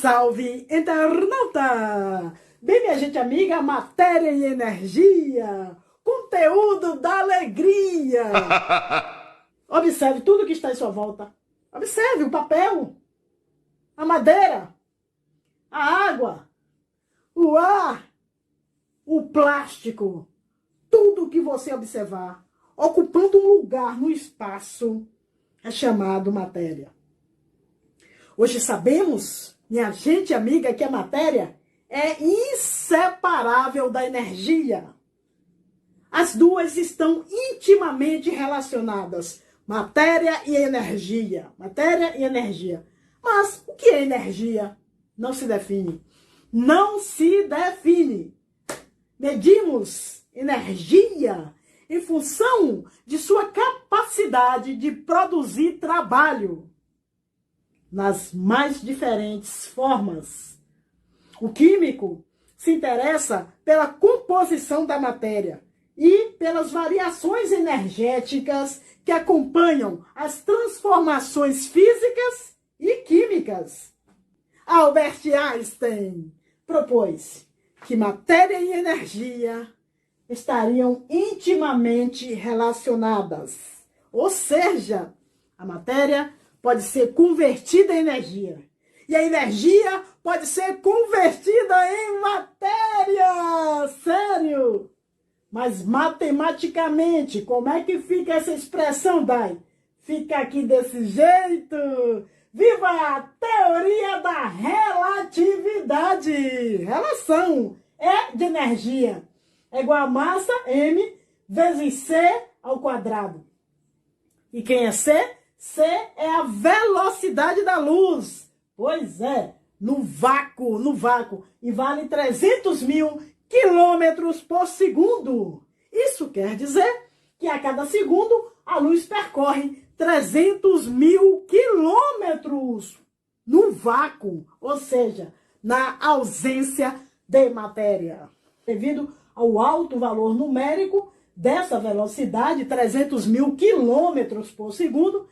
salve, internauta! Bem, minha gente amiga, matéria e energia, conteúdo da alegria. Observe tudo que está em sua volta. Observe o papel, a madeira, a água, o ar, o plástico. Tudo que você observar, ocupando um lugar no espaço, é chamado matéria. Hoje sabemos, minha gente amiga, que a matéria é inseparável da energia. As duas estão intimamente relacionadas, matéria e energia. Matéria e energia. Mas o que é energia? Não se define. Não se define. Medimos energia em função de sua capacidade de produzir trabalho nas mais diferentes formas. O químico se interessa pela composição da matéria e pelas variações energéticas que acompanham as transformações físicas e químicas. Albert Einstein propôs que matéria e energia estariam intimamente relacionadas. Ou seja, a matéria pode ser convertida em energia. E a energia pode ser convertida em matéria. Sério? Mas matematicamente, como é que fica essa expressão, Dai? Fica aqui desse jeito. Viva a teoria da relatividade! Relação E de energia é igual a massa M vezes C ao quadrado. E quem é C? C é a velocidade da luz. Pois é, no vácuo. E vale 300 mil quilômetros por segundo. Isso quer dizer que a cada segundo a luz percorre 300 mil quilômetros no vácuo, ou seja, na ausência de matéria. Devido ao alto valor numérico dessa velocidade, 300 mil quilômetros por segundo,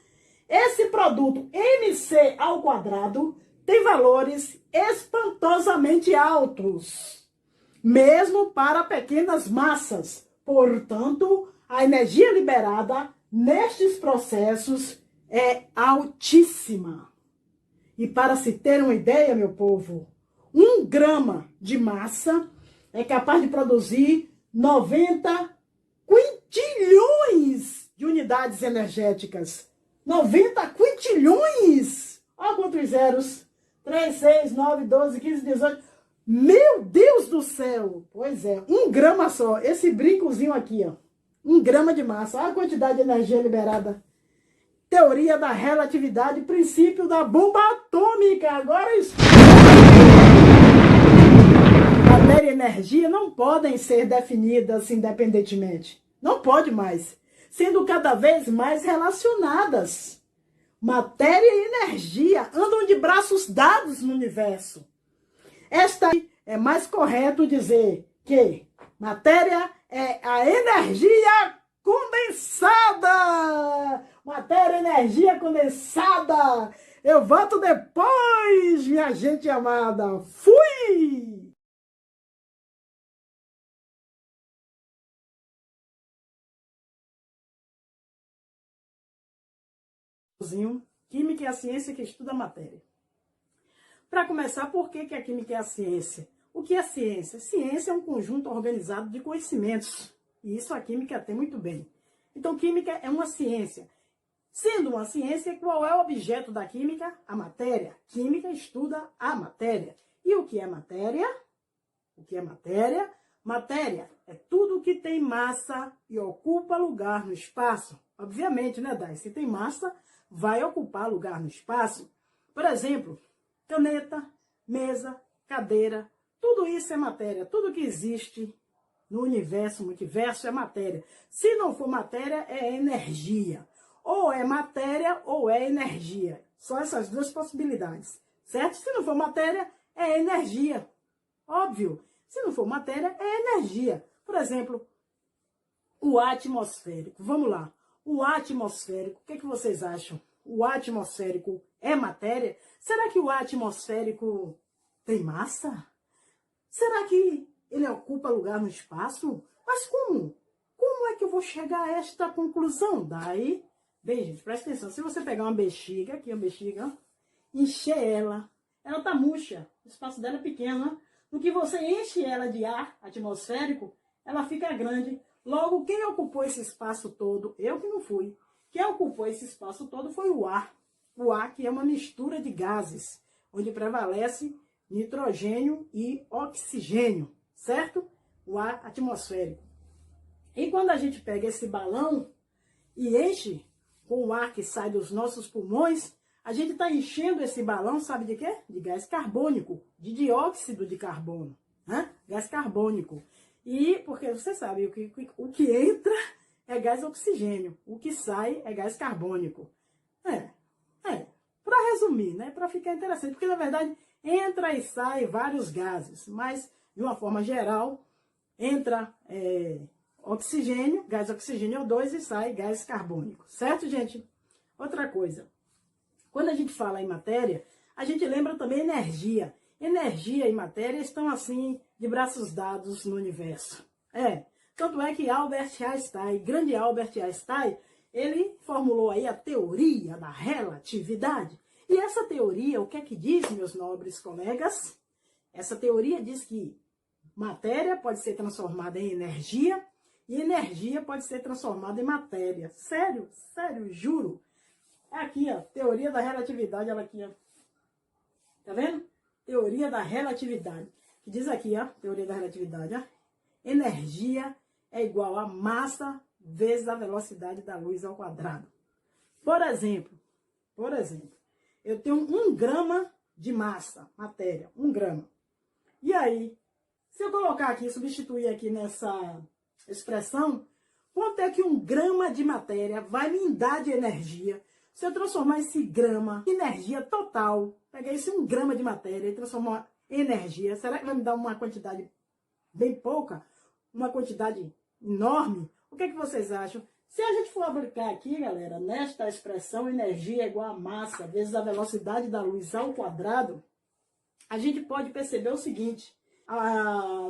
esse produto mc ao quadrado tem valores espantosamente altos, mesmo para pequenas massas. Portanto, a energia liberada nestes processos é altíssima. E para se ter uma ideia, meu povo, 1 grama de massa é capaz de produzir 90 quintilhões de unidades energéticas. 90 quintilhões! Olha quantos zeros. 3, 6, 9, 12, 15, 18. Meu Deus do céu! Pois é, 1 grama só. Esse brincozinho aqui, ó. 1 grama de massa. Olha a quantidade de energia liberada. Teoria da relatividade, princípio da bomba atômica. Agora isso. Matéria e energia não podem ser definidas independentemente. Não pode mais. Sendo cada vez mais relacionadas. Matéria e energia andam de braços dados no universo. Esta é mais correto dizer que matéria é a energia condensada. Matéria, energia condensada. Eu volto depois, minha gente amada. Fui! Química é a ciência que estuda a matéria. Para começar, por que a química é a ciência? O que é ciência? Ciência é um conjunto organizado de conhecimentos. E isso a química tem muito bem. Então, química é uma ciência. Sendo uma ciência, qual é o objeto da química? A matéria. Química estuda a matéria. E o que é matéria? O que é matéria? Matéria é tudo que tem massa e ocupa lugar no espaço. Obviamente, né, Dai? Se tem massa, vai ocupar lugar no espaço. Por exemplo, caneta, mesa, cadeira, tudo isso é matéria. Tudo que existe no universo, multiverso, é matéria. Se não for matéria, é energia. Ou é matéria ou é energia. Só essas duas possibilidades, certo? Se não for matéria, é energia. Óbvio. Se não for matéria, é energia. Por exemplo, o atmosférico. Vamos lá. O atmosférico, o que vocês acham? O atmosférico é matéria? Será que o ar atmosférico tem massa? Será que ele ocupa lugar no espaço? Mas como? Como é que eu vou chegar a esta conclusão? Daí, bem, gente, presta atenção. Se você pegar uma bexiga, aqui uma bexiga, ó, encher ela tá murcha, o espaço dela é pequeno, né? No que você enche ela de ar atmosférico, ela fica grande. Logo, quem ocupou esse espaço todo? Eu que não fui. Quem ocupou esse espaço todo foi o ar. O ar, que é uma mistura de gases, onde prevalece nitrogênio e oxigênio, certo? O ar atmosférico. E quando a gente pega esse balão e enche com o ar que sai dos nossos pulmões, a gente está enchendo esse balão, sabe de quê? De gás carbônico, de dióxido de carbono, né? Gás carbônico. E, porque você sabe, o que entra é gás oxigênio, o que sai é gás carbônico. Para resumir, né? Para ficar interessante, porque na verdade entra e sai vários gases, mas de uma forma geral, entra oxigênio, gás oxigênio O2 e sai gás carbônico, certo, gente? Outra coisa, quando a gente fala em matéria, a gente lembra também energia. Energia e matéria estão assim, de braços dados no universo. Tanto é que Albert Einstein, grande Albert Einstein, ele formulou aí a teoria da relatividade. E essa teoria, o que é que diz, meus nobres colegas? Essa teoria diz que matéria pode ser transformada em energia e energia pode ser transformada em matéria. Sério, sério, juro. Aqui, ó, teoria da relatividade, ela aqui, ó. Tá vendo? Teoria da relatividade. Que diz aqui, ó, teoria da relatividade, ó. Energia é igual a massa vezes a velocidade da luz ao quadrado. Por exemplo, eu tenho 1 grama de massa, matéria, 1 grama. E aí, se eu colocar aqui, substituir aqui nessa expressão, quanto é que 1 grama de matéria vai me dar de energia? Se eu transformar esse grama em energia total, pegar esse 1 grama de matéria e transformar em energia, será que vai me dar uma quantidade bem pouca? Uma quantidade enorme? O que é que vocês acham? Se a gente for aplicar aqui, galera, nesta expressão, energia é igual a massa vezes a velocidade da luz ao quadrado, a gente pode perceber o seguinte,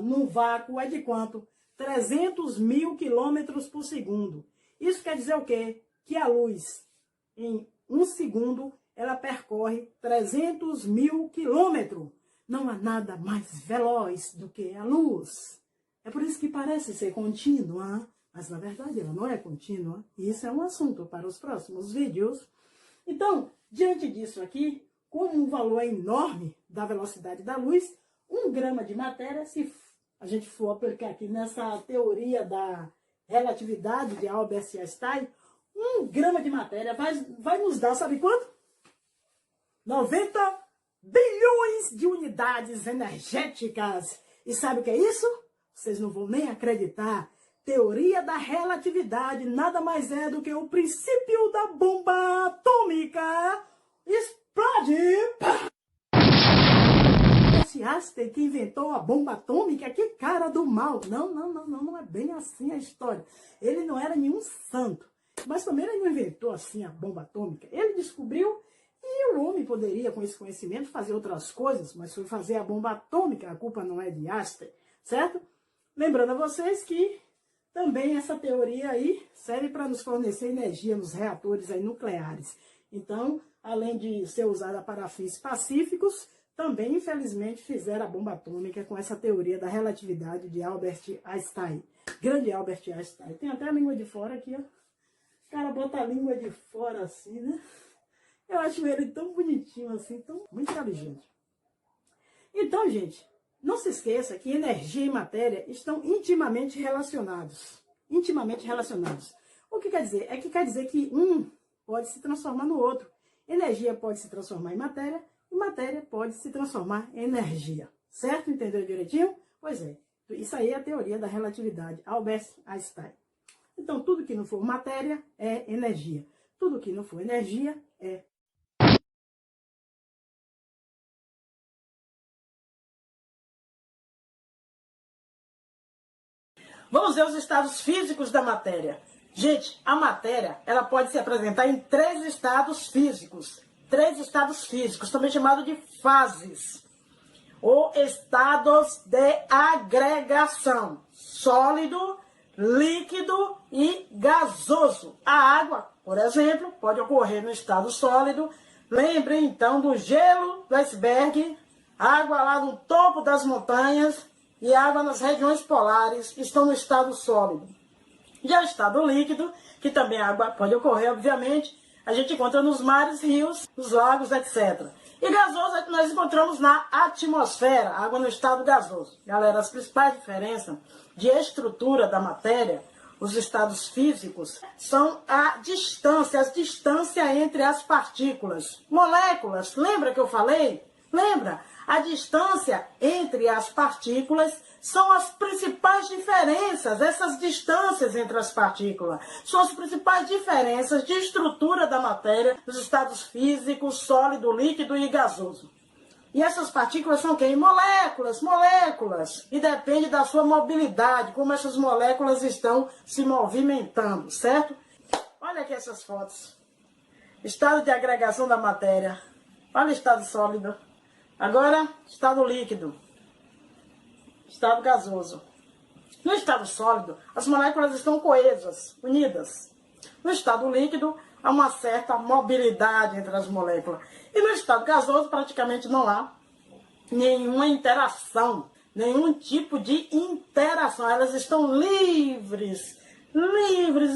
no vácuo é de quanto? 300 mil quilômetros por segundo. Isso quer dizer o quê? Que a luz, em 1 segundo, ela percorre 300 mil quilômetros. Não há nada mais veloz do que a luz. É por isso que parece ser contínua, mas na verdade ela não é contínua. E isso é um assunto para os próximos vídeos. Então, diante disso aqui, como um valor enorme da velocidade da luz, 1 grama de matéria, se a gente for aplicar aqui nessa teoria da relatividade de Albert Einstein, 1 grama de matéria vai nos dar, sabe quanto? 90 bilhões de unidades energéticas. E sabe o que é isso? Vocês não vão nem acreditar. Teoria da relatividade nada mais é do que o princípio da bomba atômica. Explode! Esse Einstein que inventou a bomba atômica, que cara do mal. Não é bem assim a história. Ele não era nenhum santo. Mas também ele não inventou assim a bomba atômica. Ele descobriu e o homem poderia, com esse conhecimento, fazer outras coisas, mas foi fazer a bomba atômica. A culpa não é de Einstein, certo? Lembrando a vocês que também essa teoria aí serve para nos fornecer energia nos reatores aí nucleares. Então, além de ser usada para fins pacíficos, também, infelizmente, fizeram a bomba atômica com essa teoria da relatividade de Albert Einstein. Grande Albert Einstein. Tem até a língua de fora aqui, ó. O cara bota a língua de fora assim, né? Eu acho ele tão bonitinho assim, tão muito inteligente. Então, gente, não se esqueça que energia e matéria estão intimamente relacionados. Intimamente relacionados. O que quer dizer? Quer dizer que um pode se transformar no outro. Energia pode se transformar em matéria e matéria pode se transformar em energia. Certo? Entendeu direitinho? Pois é. Isso aí é a teoria da relatividade. Albert Einstein. Então, tudo que não for matéria é energia. Tudo que não for energia é Vamos ver os estados físicos da matéria. Gente, a matéria ela pode se apresentar em 3 estados físicos. 3 estados físicos, também chamado de fases, ou estados de agregação: sólido, líquido e gasoso. A água, por exemplo, pode ocorrer no estado sólido. Lembre então do gelo do iceberg, água lá no topo das montanhas e água nas regiões polares estão no estado sólido. Já o estado líquido, que também a água pode ocorrer, obviamente, a gente encontra nos mares, rios, nos lagos, etc. E gasoso é que nós encontramos na atmosfera, água no estado gasoso. Galera, as principais diferenças de estrutura da matéria, os estados físicos, são a distância entre as partículas. Moléculas, lembra que eu falei? Lembra? A distância entre as partículas são as principais diferenças. Essas distâncias entre as partículas são as principais diferenças de estrutura da matéria, dos estados físicos, sólido, líquido e gasoso. E essas partículas são quem? Moléculas. E depende da sua mobilidade, como essas moléculas estão se movimentando, certo? Olha aqui essas fotos. Estado de agregação da matéria. Olha o estado sólido. Agora, estado líquido. Estado gasoso. No estado sólido, as moléculas estão coesas, unidas. No estado líquido, há uma certa mobilidade entre as moléculas. E no estado gasoso, praticamente não há nenhuma interação, nenhum tipo de interação. Elas estão livres,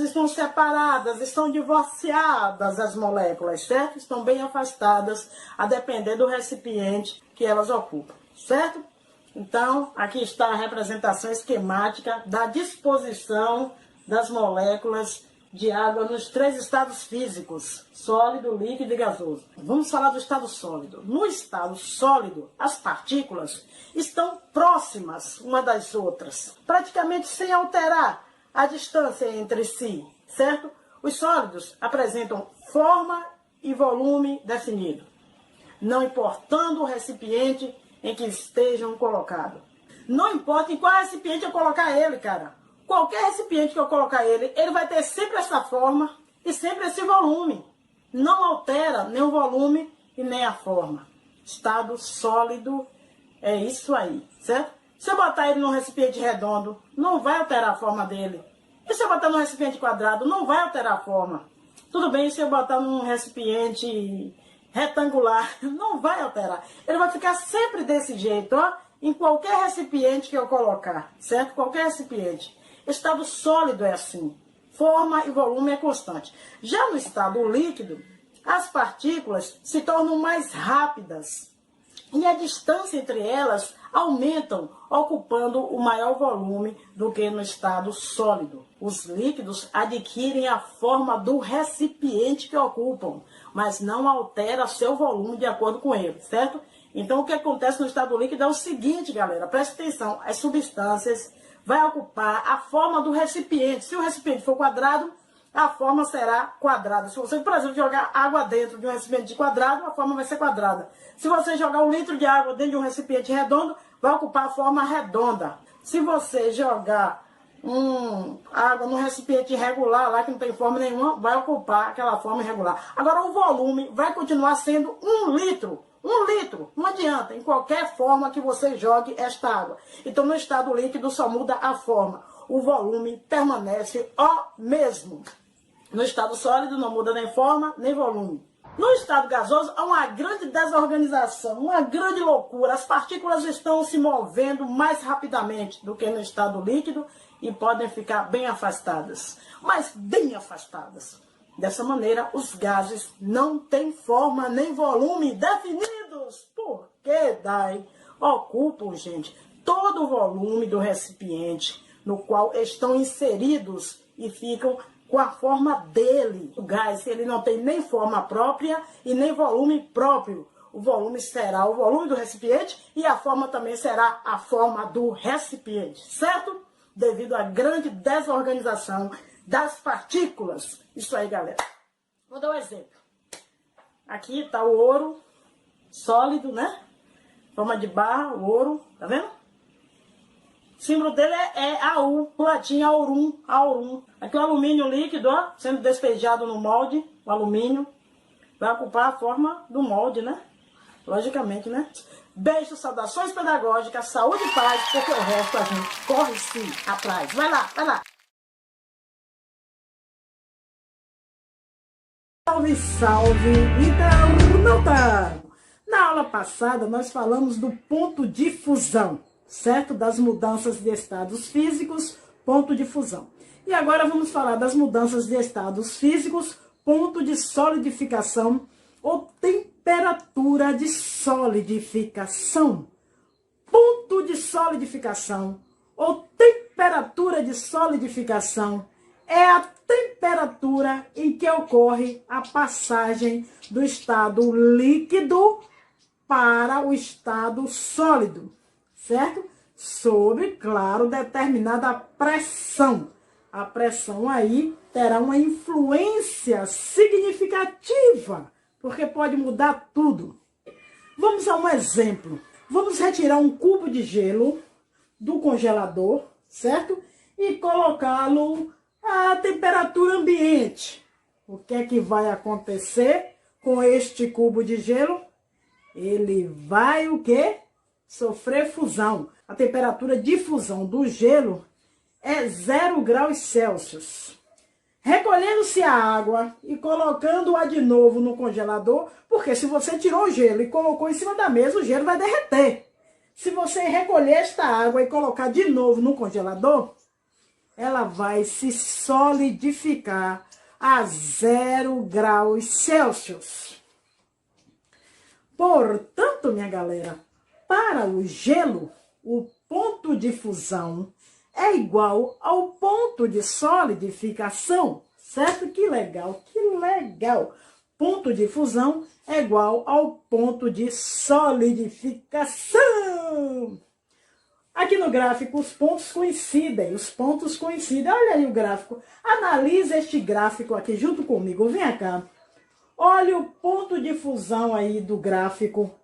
estão separadas, estão divorciadas as moléculas, certo? Estão bem afastadas, a depender do recipiente que elas ocupam, certo? Então, aqui está a representação esquemática da disposição das moléculas de água nos 3 estados físicos: sólido, líquido e gasoso. Vamos falar do estado sólido. No estado sólido, as partículas estão próximas uma das outras, praticamente sem alterar a distância entre si, certo? Os sólidos apresentam forma e volume definido, não importando o recipiente em que estejam colocados. Não importa em qual recipiente eu colocar ele, cara. Qualquer recipiente que eu colocar ele vai ter sempre essa forma e sempre esse volume. Não altera nem o volume e nem a forma. Estado sólido é isso aí, certo? Se eu botar ele num recipiente redondo, não vai alterar a forma dele. E se eu botar num recipiente quadrado, não vai alterar a forma. Tudo bem se eu botar num recipiente retangular, não vai alterar. Ele vai ficar sempre desse jeito, ó, em qualquer recipiente que eu colocar, certo? Qualquer recipiente. Estado sólido é assim. Forma e volume é constante. Já no estado líquido, as partículas se tornam mais rápidas e a distância entre elas aumentam, ocupando o maior volume do que no estado sólido. Os líquidos adquirem a forma do recipiente que ocupam, mas não altera seu volume de acordo com ele, certo? Então, o que acontece no estado líquido é o seguinte, galera, preste atenção: as substâncias vão ocupar a forma do recipiente. Se o recipiente for quadrado, a forma será quadrada. Se você, por exemplo, jogar água dentro de um recipiente quadrado, a forma vai ser quadrada. Se você jogar 1 litro de água dentro de um recipiente redondo, vai ocupar a forma redonda. Se você jogar água num recipiente irregular, lá que não tem forma nenhuma, vai ocupar aquela forma irregular. Agora, o volume vai continuar sendo 1 litro. 1 litro, não adianta, em qualquer forma que você jogue esta água. Então, no estado líquido só muda a forma. O volume permanece o mesmo. No estado sólido não muda nem forma, nem volume. No estado gasoso há uma grande desorganização, uma grande loucura. As partículas estão se movendo mais rapidamente do que no estado líquido e podem ficar bem afastadas, mas bem afastadas. Dessa maneira, os gases não têm forma nem volume definidos, porque daí ocupam, gente, todo o volume do recipiente no qual estão inseridos e ficam com a forma dele. O gás, ele não tem nem forma própria e nem volume próprio. O volume será o volume do recipiente e a forma também será a forma do recipiente, certo? Devido à grande desorganização das partículas. Isso aí, galera. Vou dar um exemplo. Aqui está o ouro sólido, né? Forma de barra, o ouro, tá vendo? O símbolo dele é AU, o latim aurum. Aqui o alumínio líquido, ó, sendo despejado no molde, o alumínio. para ocupar a forma do molde, né? Logicamente, né? Beijo, saudações pedagógicas, saúde e paz, porque o resto a gente corre sim atrás. Vai lá, vai lá. Salve, salve, internauta! Na aula passada, nós falamos do ponto de fusão, certo? Das mudanças de estados físicos, ponto de fusão. E agora vamos falar das mudanças de estados físicos, ponto de solidificação ou temperatura de solidificação. Ponto de solidificação ou temperatura de solidificação é a temperatura em que ocorre a passagem do estado líquido para o estado sólido, certo? Sob, claro, determinada pressão. A pressão aí terá uma influência significativa, porque pode mudar tudo. Vamos a um exemplo. Vamos retirar um cubo de gelo do congelador, certo? E colocá-lo à temperatura ambiente. O que é que vai acontecer com este cubo de gelo? Ele vai o quê? Sofrer fusão. A temperatura de fusão do gelo é 0 graus Celsius. Recolhendo-se a água e colocando-a de novo no congelador, porque se você tirou o gelo e colocou em cima da mesa, o gelo vai derreter. Se você recolher esta água e colocar de novo no congelador, ela vai se solidificar a 0 graus Celsius. Portanto, minha galera, para o gelo, o ponto de fusão é igual ao ponto de solidificação, certo? Que legal, que legal! Ponto de fusão é igual ao ponto de solidificação. Aqui no gráfico, os pontos coincidem, Olha aí o gráfico. Analisa este gráfico aqui junto comigo, vem cá. Olha o ponto de fusão aí do gráfico.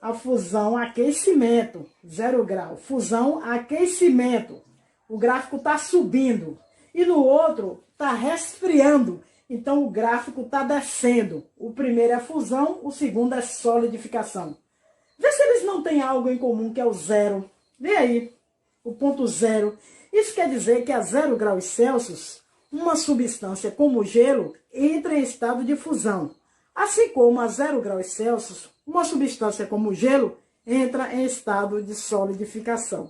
A fusão, aquecimento, 0 grau. Fusão, aquecimento. O gráfico está subindo. E no outro, está resfriando. Então, o gráfico está descendo. O primeiro é fusão, o segundo é solidificação. Vê se eles não têm algo em comum, que é o zero. Vê aí, o ponto zero. Isso quer dizer que a 0 graus Celsius, uma substância como o gelo entra em estado de fusão. Assim como a 0 graus Celsius, uma substância como o gelo entra em estado de solidificação.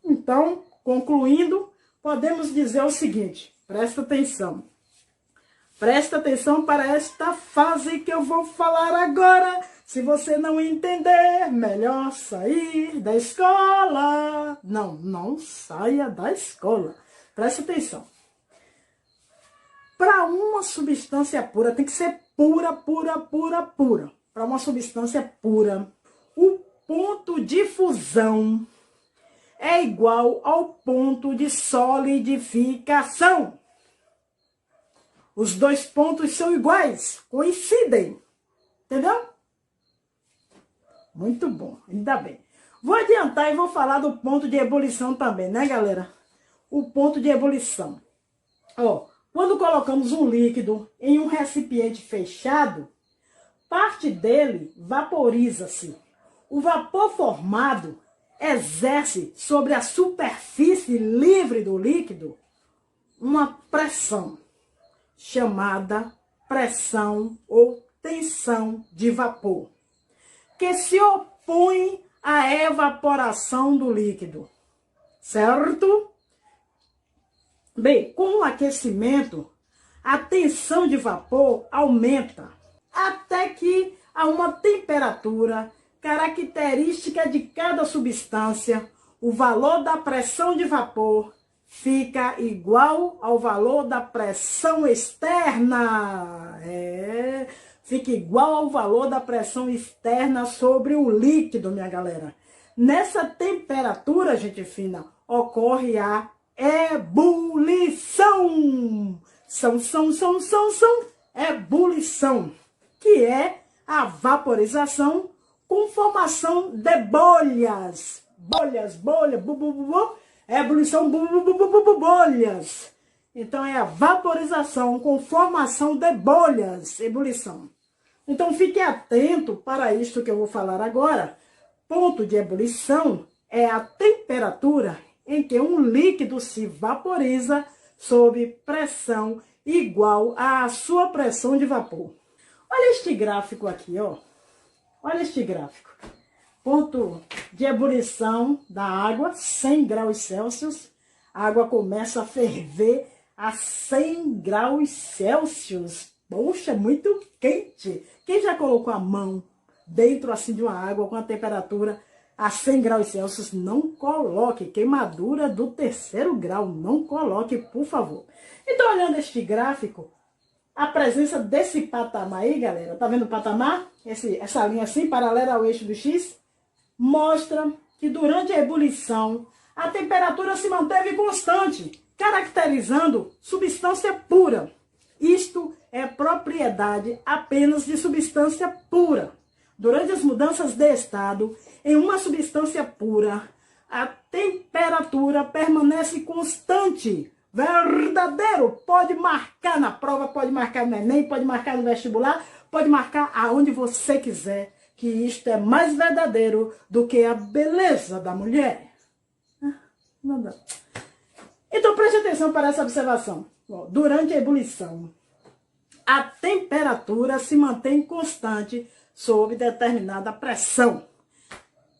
Então, concluindo, podemos dizer o seguinte, presta atenção. Presta atenção para esta fase que eu vou falar agora. Se você não entender, melhor sair da escola. Não, não saia da escola. Presta atenção. Para uma substância pura, tem que ser pura, pura, pura, pura. Para uma substância pura, o ponto de fusão é igual ao ponto de solidificação. Os dois pontos são iguais, coincidem. Entendeu? Muito bom, ainda bem. Vou adiantar e vou falar do ponto de ebulição também, né, galera? O ponto de ebulição. Ó, quando colocamos um líquido em um recipiente fechado, parte dele vaporiza-se. O vapor formado exerce sobre a superfície livre do líquido uma pressão, chamada pressão ou tensão de vapor, que se opõe à evaporação do líquido, certo? Bem, com o aquecimento, a tensão de vapor aumenta até que a uma temperatura característica de cada substância, o valor da pressão de vapor fica igual ao valor da pressão externa. Fica igual ao valor da pressão externa sobre o líquido, minha galera. Nessa temperatura, gente fina, ocorre a ebulição. Ebulição, que é a vaporização com formação de bolhas. Bolhas, ebulição, bolhas. Então, é a vaporização com formação de bolhas, ebulição. Então fique atento para isto que eu vou falar agora. Ponto de ebulição é a temperatura em que um líquido se vaporiza sob pressão igual à sua pressão de vapor. Olha este gráfico aqui, ó. Olha este gráfico. Ponto de ebulição da água, 100 graus Celsius. A água começa a ferver a 100 graus Celsius. Poxa, muito quente. Quem já colocou a mão dentro assim de uma água com a temperatura a 100 graus Celsius, não coloque. Queimadura do 3º grau, não coloque, por favor. Então, olhando este gráfico, a presença desse patamar aí, galera, tá vendo o patamar? Essa linha assim, paralela ao eixo do X, mostra que durante a ebulição, a temperatura se manteve constante, caracterizando substância pura. Isto é propriedade apenas de substância pura. Durante as mudanças de estado, em uma substância pura, a temperatura permanece constante. Verdadeiro, pode marcar na prova, pode marcar no Enem, pode marcar no vestibular, pode marcar aonde você quiser, que isto é mais verdadeiro do que a beleza da mulher. Não dá. Então preste atenção para essa observação. Durante a ebulição, a temperatura se mantém constante sob determinada pressão.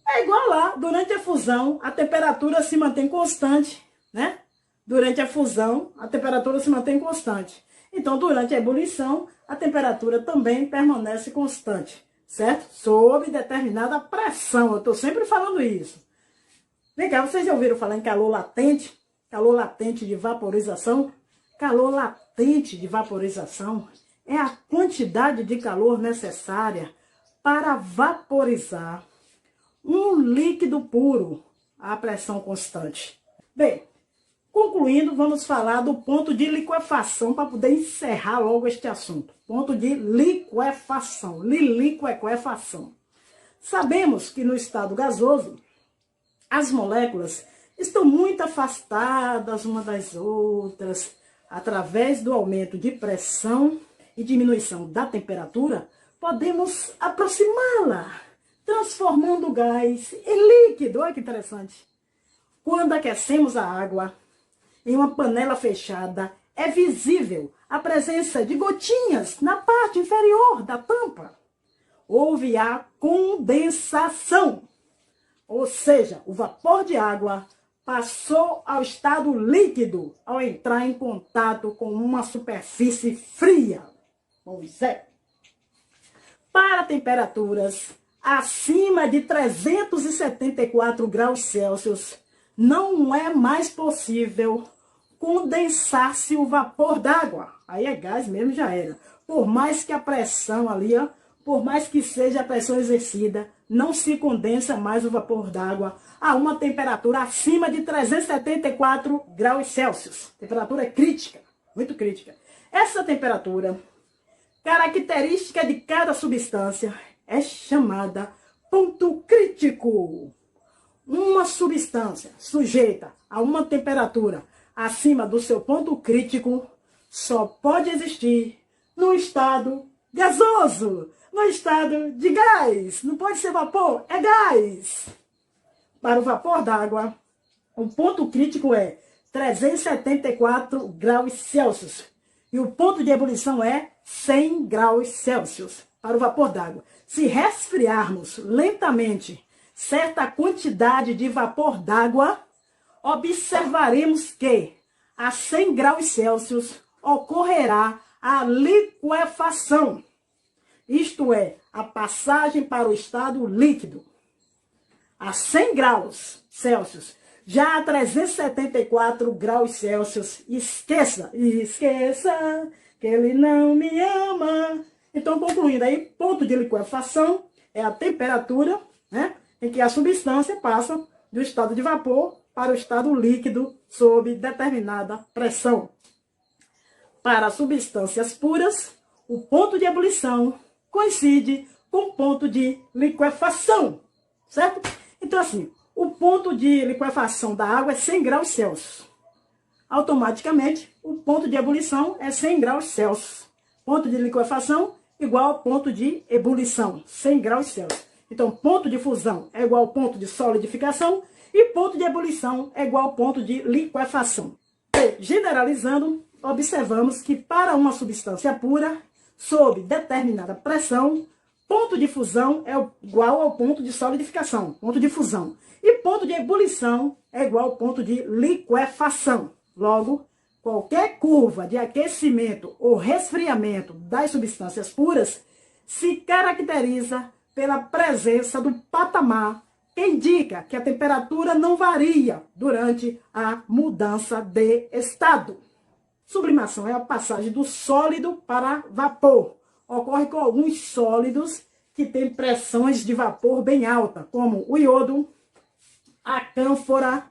É igual lá, durante a fusão, a temperatura se mantém constante, né? Durante a fusão, a temperatura se mantém constante. Então, durante a ebulição, a temperatura também permanece constante, certo? Sob determinada pressão. Eu estou sempre falando isso. Vem cá, vocês já ouviram falar em calor latente? Calor latente de vaporização? Calor latente de vaporização é a quantidade de calor necessária para vaporizar um líquido puro a pressão constante. Bem, concluindo, vamos falar do ponto de liquefação para poder encerrar logo este assunto. Ponto de liquefação, liquefação. Sabemos que no estado gasoso, as moléculas estão muito afastadas umas das outras. Através do aumento de pressão e diminuição da temperatura, podemos aproximá-la, transformando o gás em líquido. Olha que interessante. Quando aquecemos a água em uma panela fechada, é visível a presença de gotinhas na parte inferior da tampa. Houve a condensação, ou seja, o vapor de água passou ao estado líquido ao entrar em contato com uma superfície fria. Pois é. Para temperaturas acima de 374 graus Celsius, não é mais possível condensar-se o vapor d'água. Aí é gás mesmo, já era. Por mais que a pressão ali, ó, por mais que seja a pressão exercida, não se condensa mais o vapor d'água a uma temperatura acima de 374 graus Celsius. Temperatura crítica, muito crítica. Essa temperatura, característica de cada substância, é chamada ponto crítico. Uma substância sujeita a uma temperatura acima do seu ponto crítico só pode existir no estado gasoso, no estado de gás. Não pode ser vapor, é gás. Para o vapor d'água, o ponto crítico é 374 graus Celsius. E o ponto de ebulição é 100 graus Celsius para o vapor d'água. Se resfriarmos lentamente certa quantidade de vapor d'água, observaremos que a 100 graus Celsius ocorrerá a liquefação. Isto é, a passagem para o estado líquido. A 100 graus Celsius, já a 374 graus Celsius, esqueça que ele não me ama. Então, concluindo aí, ponto de liquefação é a temperatura, né, em que a substância passa do estado de vapor para o estado líquido sob determinada pressão. Para substâncias puras, o ponto de ebulição coincide com o ponto de liquefação, certo? Então, assim, o ponto de liquefação da água é 100 graus Celsius. Automaticamente, o ponto de ebulição é 100 graus Celsius. Ponto de liquefação igual ao ponto de ebulição, 100 graus Celsius. Então, ponto de fusão é igual ao ponto de solidificação e ponto de ebulição é igual ao ponto de liquefação. E, generalizando, observamos que para uma substância pura, sob determinada pressão, ponto de fusão é igual ao ponto de solidificação, ponto de fusão. E ponto de ebulição é igual ao ponto de liquefação. Logo, qualquer curva de aquecimento ou resfriamento das substâncias puras se caracteriza pela presença do patamar que indica que a temperatura não varia durante a mudança de estado. Sublimação é a passagem do sólido para vapor. Ocorre com alguns sólidos que têm pressões de vapor bem alta, como o iodo, a cânfora,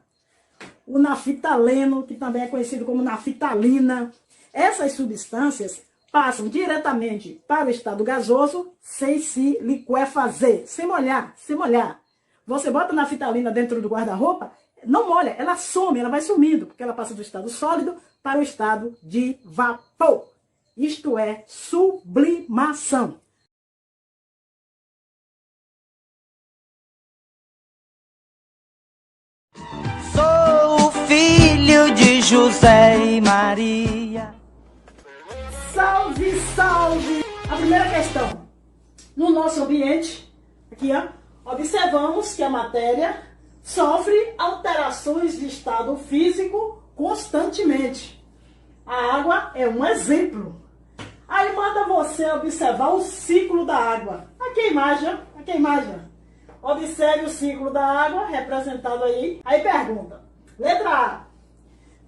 o naftaleno, que também é conhecido como naftalina. Essas substâncias passam diretamente para o estado gasoso sem se liquefazer, sem molhar, sem molhar. Você bota naftalina dentro do guarda-roupa, não molha, ela some, ela vai sumindo, porque ela passa do estado sólido para o estado de vapor. Isto é sublimação. Sou o filho de José e Maria. Salve, salve! A primeira questão. No nosso ambiente, aqui ó, observamos que a matéria sofre alterações de estado físico constantemente. A água é um exemplo. Aí manda você observar o ciclo da água. Aqui a imagem. Observe o ciclo da água, representado aí. Aí pergunta, letra A.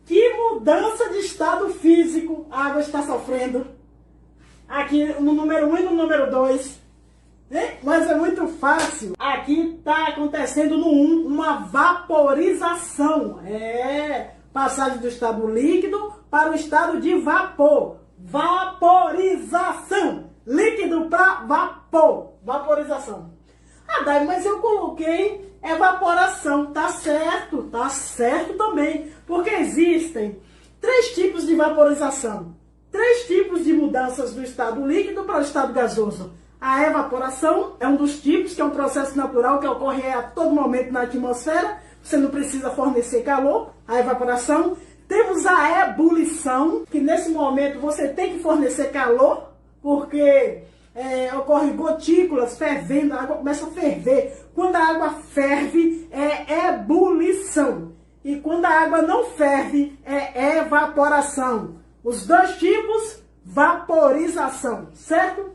Que mudança de estado físico a água está sofrendo? Aqui no número 1 e no número 2. Mas é muito fácil. Aqui está acontecendo no 1 uma vaporização. Passagem do estado líquido para o estado de vapor. Vaporização. Líquido para vapor. Vaporização. Ah, Dai, mas eu coloquei evaporação. Tá certo também. Porque existem 3 tipos de vaporização. 3 tipos de mudanças do estado líquido para o estado gasoso. A evaporação é um dos tipos, que é um processo natural que ocorre a todo momento na atmosfera. Você não precisa fornecer calor. A evaporação. Temos a ebulição, que nesse momento você tem que fornecer calor, porque ocorre gotículas fervendo, a água começa a ferver. Quando a água ferve, é ebulição. E quando a água não ferve, é evaporação. Os 2 tipos, vaporização, certo?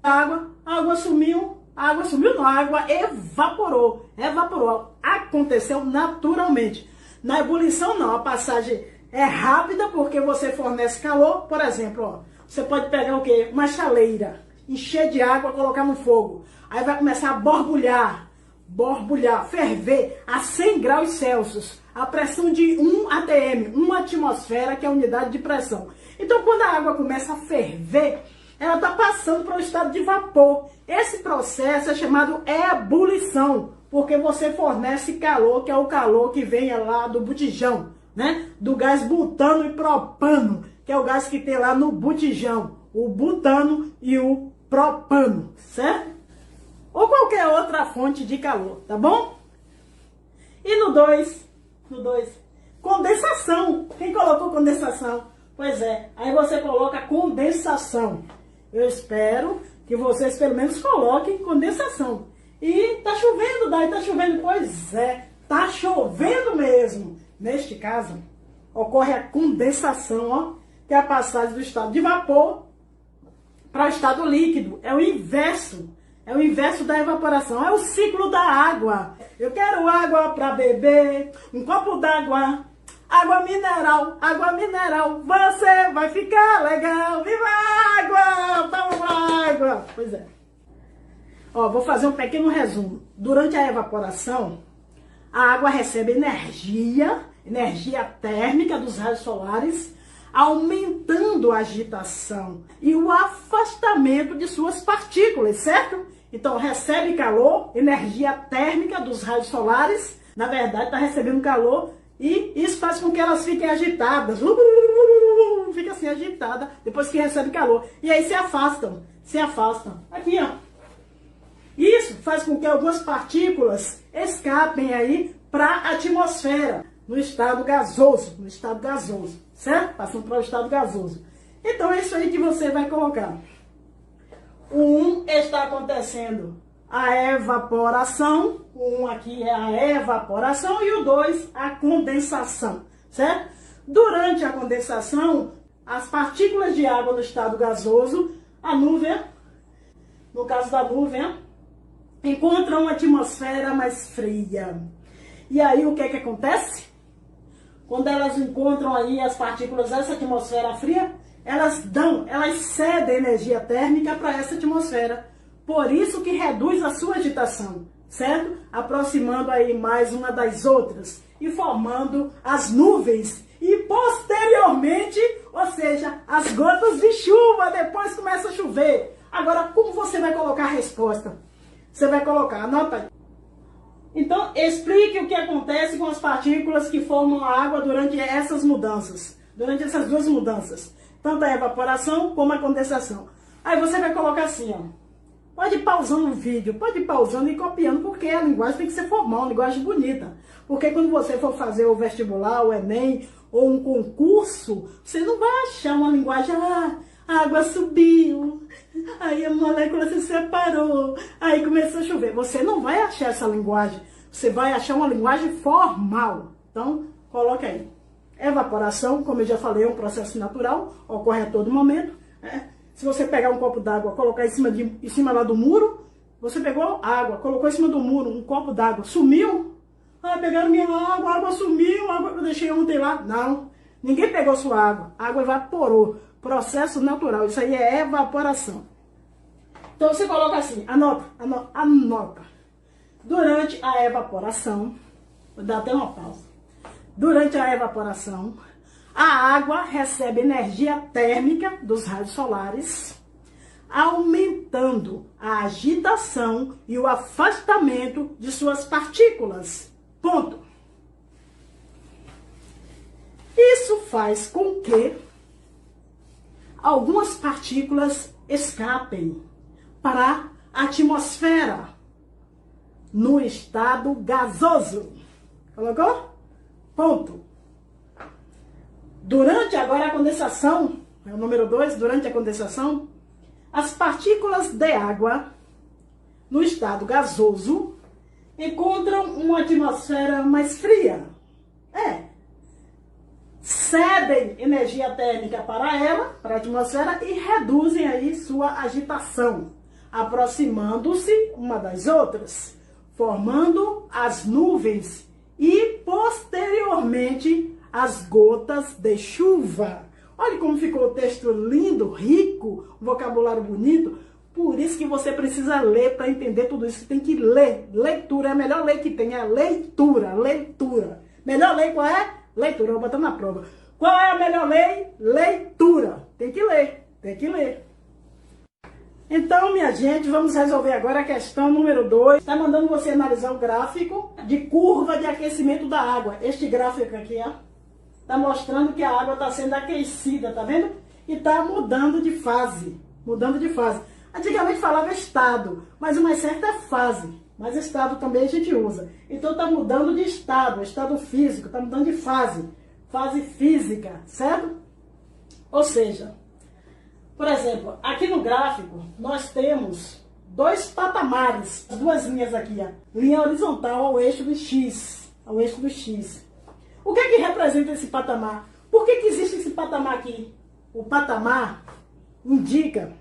A água sumiu, a água evaporou. Aconteceu naturalmente. Na ebulição não, a passagem é rápida porque você fornece calor. Por exemplo, ó, você pode pegar o quê? Uma chaleira, encher de água, colocar no fogo. Aí vai começar a borbulhar, ferver a 100 graus Celsius. A pressão de 1 atm, 1 atmosfera, que é a unidade de pressão. Então, quando a água começa a ferver, ela está passando para o estado de vapor. Esse processo é chamado ebulição, porque você fornece calor, que é o calor que vem lá do botijão, né? Do gás butano e propano, que é o gás que tem lá no botijão. O butano e o propano, certo? Ou qualquer outra fonte de calor, tá bom? E no 2, condensação. Quem colocou condensação? Pois é, aí você coloca condensação. Eu espero que vocês pelo menos coloquem condensação. E tá chovendo, Dai, tá chovendo. Pois é, tá chovendo mesmo. Neste caso, ocorre a condensação, ó, que é a passagem do estado de vapor para o estado líquido. É o inverso da evaporação. É o ciclo da água. Eu quero água para beber, um copo d'água. Água mineral, você vai ficar legal. Viva a água! Vamos pra água! Pois é. Ó, vou fazer um pequeno resumo. Durante a evaporação, a água recebe energia térmica dos raios solares, aumentando a agitação e o afastamento de suas partículas, certo? Então, recebe calor, energia térmica dos raios solares, na verdade, está recebendo calor. E isso faz com que elas fiquem agitadas. Fica assim agitada depois que recebe calor. E aí se se afastam. Aqui, ó. Isso faz com que algumas partículas escapem aí para a atmosfera, no estado gasoso, certo? Passando para o estado gasoso. Então é isso aí que você vai colocar. O 1 está acontecendo a evaporação, o 1 aqui é a evaporação e o 2 a condensação, certo? Durante a condensação, as partículas de água no estado gasoso, a nuvem, no caso da nuvem, encontram uma atmosfera mais fria. E aí o que é que acontece? Quando elas encontram aí as partículas dessa atmosfera fria, elas cedem energia térmica para essa atmosfera. Por isso que reduz a sua agitação, certo? Aproximando aí mais uma das outras e formando as nuvens. E posteriormente, ou seja, as gotas de chuva, depois começa a chover. Agora, como você vai colocar a resposta? Você vai colocar, anota aí. Então, explique o que acontece com as partículas que formam a água durante essas mudanças. Durante essas duas mudanças. Tanto a evaporação como a condensação. Aí você vai colocar assim, ó. Pode ir pausando o vídeo, pode ir pausando e copiando, porque a linguagem tem que ser formal, uma linguagem bonita. Porque quando você for fazer o vestibular, o Enem, ou um concurso, você não vai achar uma linguagem, a água subiu, aí a molécula se separou, aí começou a chover. Você não vai achar essa linguagem, você vai achar uma linguagem formal. Então, coloca aí. Evaporação, como eu já falei, é um processo natural, ocorre a todo momento. Se você pegar um copo d'água, colocar em cima lá do muro, você pegou água, colocou em cima do muro um copo d'água, sumiu? Pegaram minha água, a água sumiu, a água que eu deixei ontem lá. Não, ninguém pegou sua água, a água evaporou. Processo natural, isso aí é evaporação. Então você coloca assim, anota. Durante a evaporação, vou dar até uma pausa. Durante a evaporação, a água recebe energia térmica dos raios solares, aumentando a agitação e o afastamento de suas partículas. Ponto. Isso faz com que algumas partículas escapem para a atmosfera no estado gasoso. Colocou? Ponto. Durante agora a condensação, é o número 2, durante a condensação, as partículas de água no estado gasoso encontram uma atmosfera mais fria. Cedem energia térmica para ela, para a atmosfera, e reduzem aí sua agitação, aproximando-se uma das outras, formando as nuvens e, posteriormente, as gotas de chuva. Olha como ficou o texto lindo, rico, um vocabulário bonito. Por isso que você precisa ler para entender tudo isso. Você tem que ler. Leitura é a melhor lei que tem, é a leitura. Melhor lei qual é? Leitura, vou botar na prova. Qual é a melhor lei? Leitura. Tem que ler. Então, minha gente, vamos resolver agora a questão número 2. Está mandando você analisar o gráfico de curva de aquecimento da água. Este gráfico aqui, ó, está mostrando que a água está sendo aquecida, tá vendo? E está mudando de fase. Antigamente falava estado, mas o mais certo é fase. Mas estado também a gente usa. Então está mudando de estado físico, está mudando de fase física, certo? Ou seja, por exemplo, aqui no gráfico nós temos dois patamares, as duas linhas aqui, ó, linha horizontal ao eixo do X, O que é que representa esse patamar? Por que existe esse patamar aqui? O patamar indica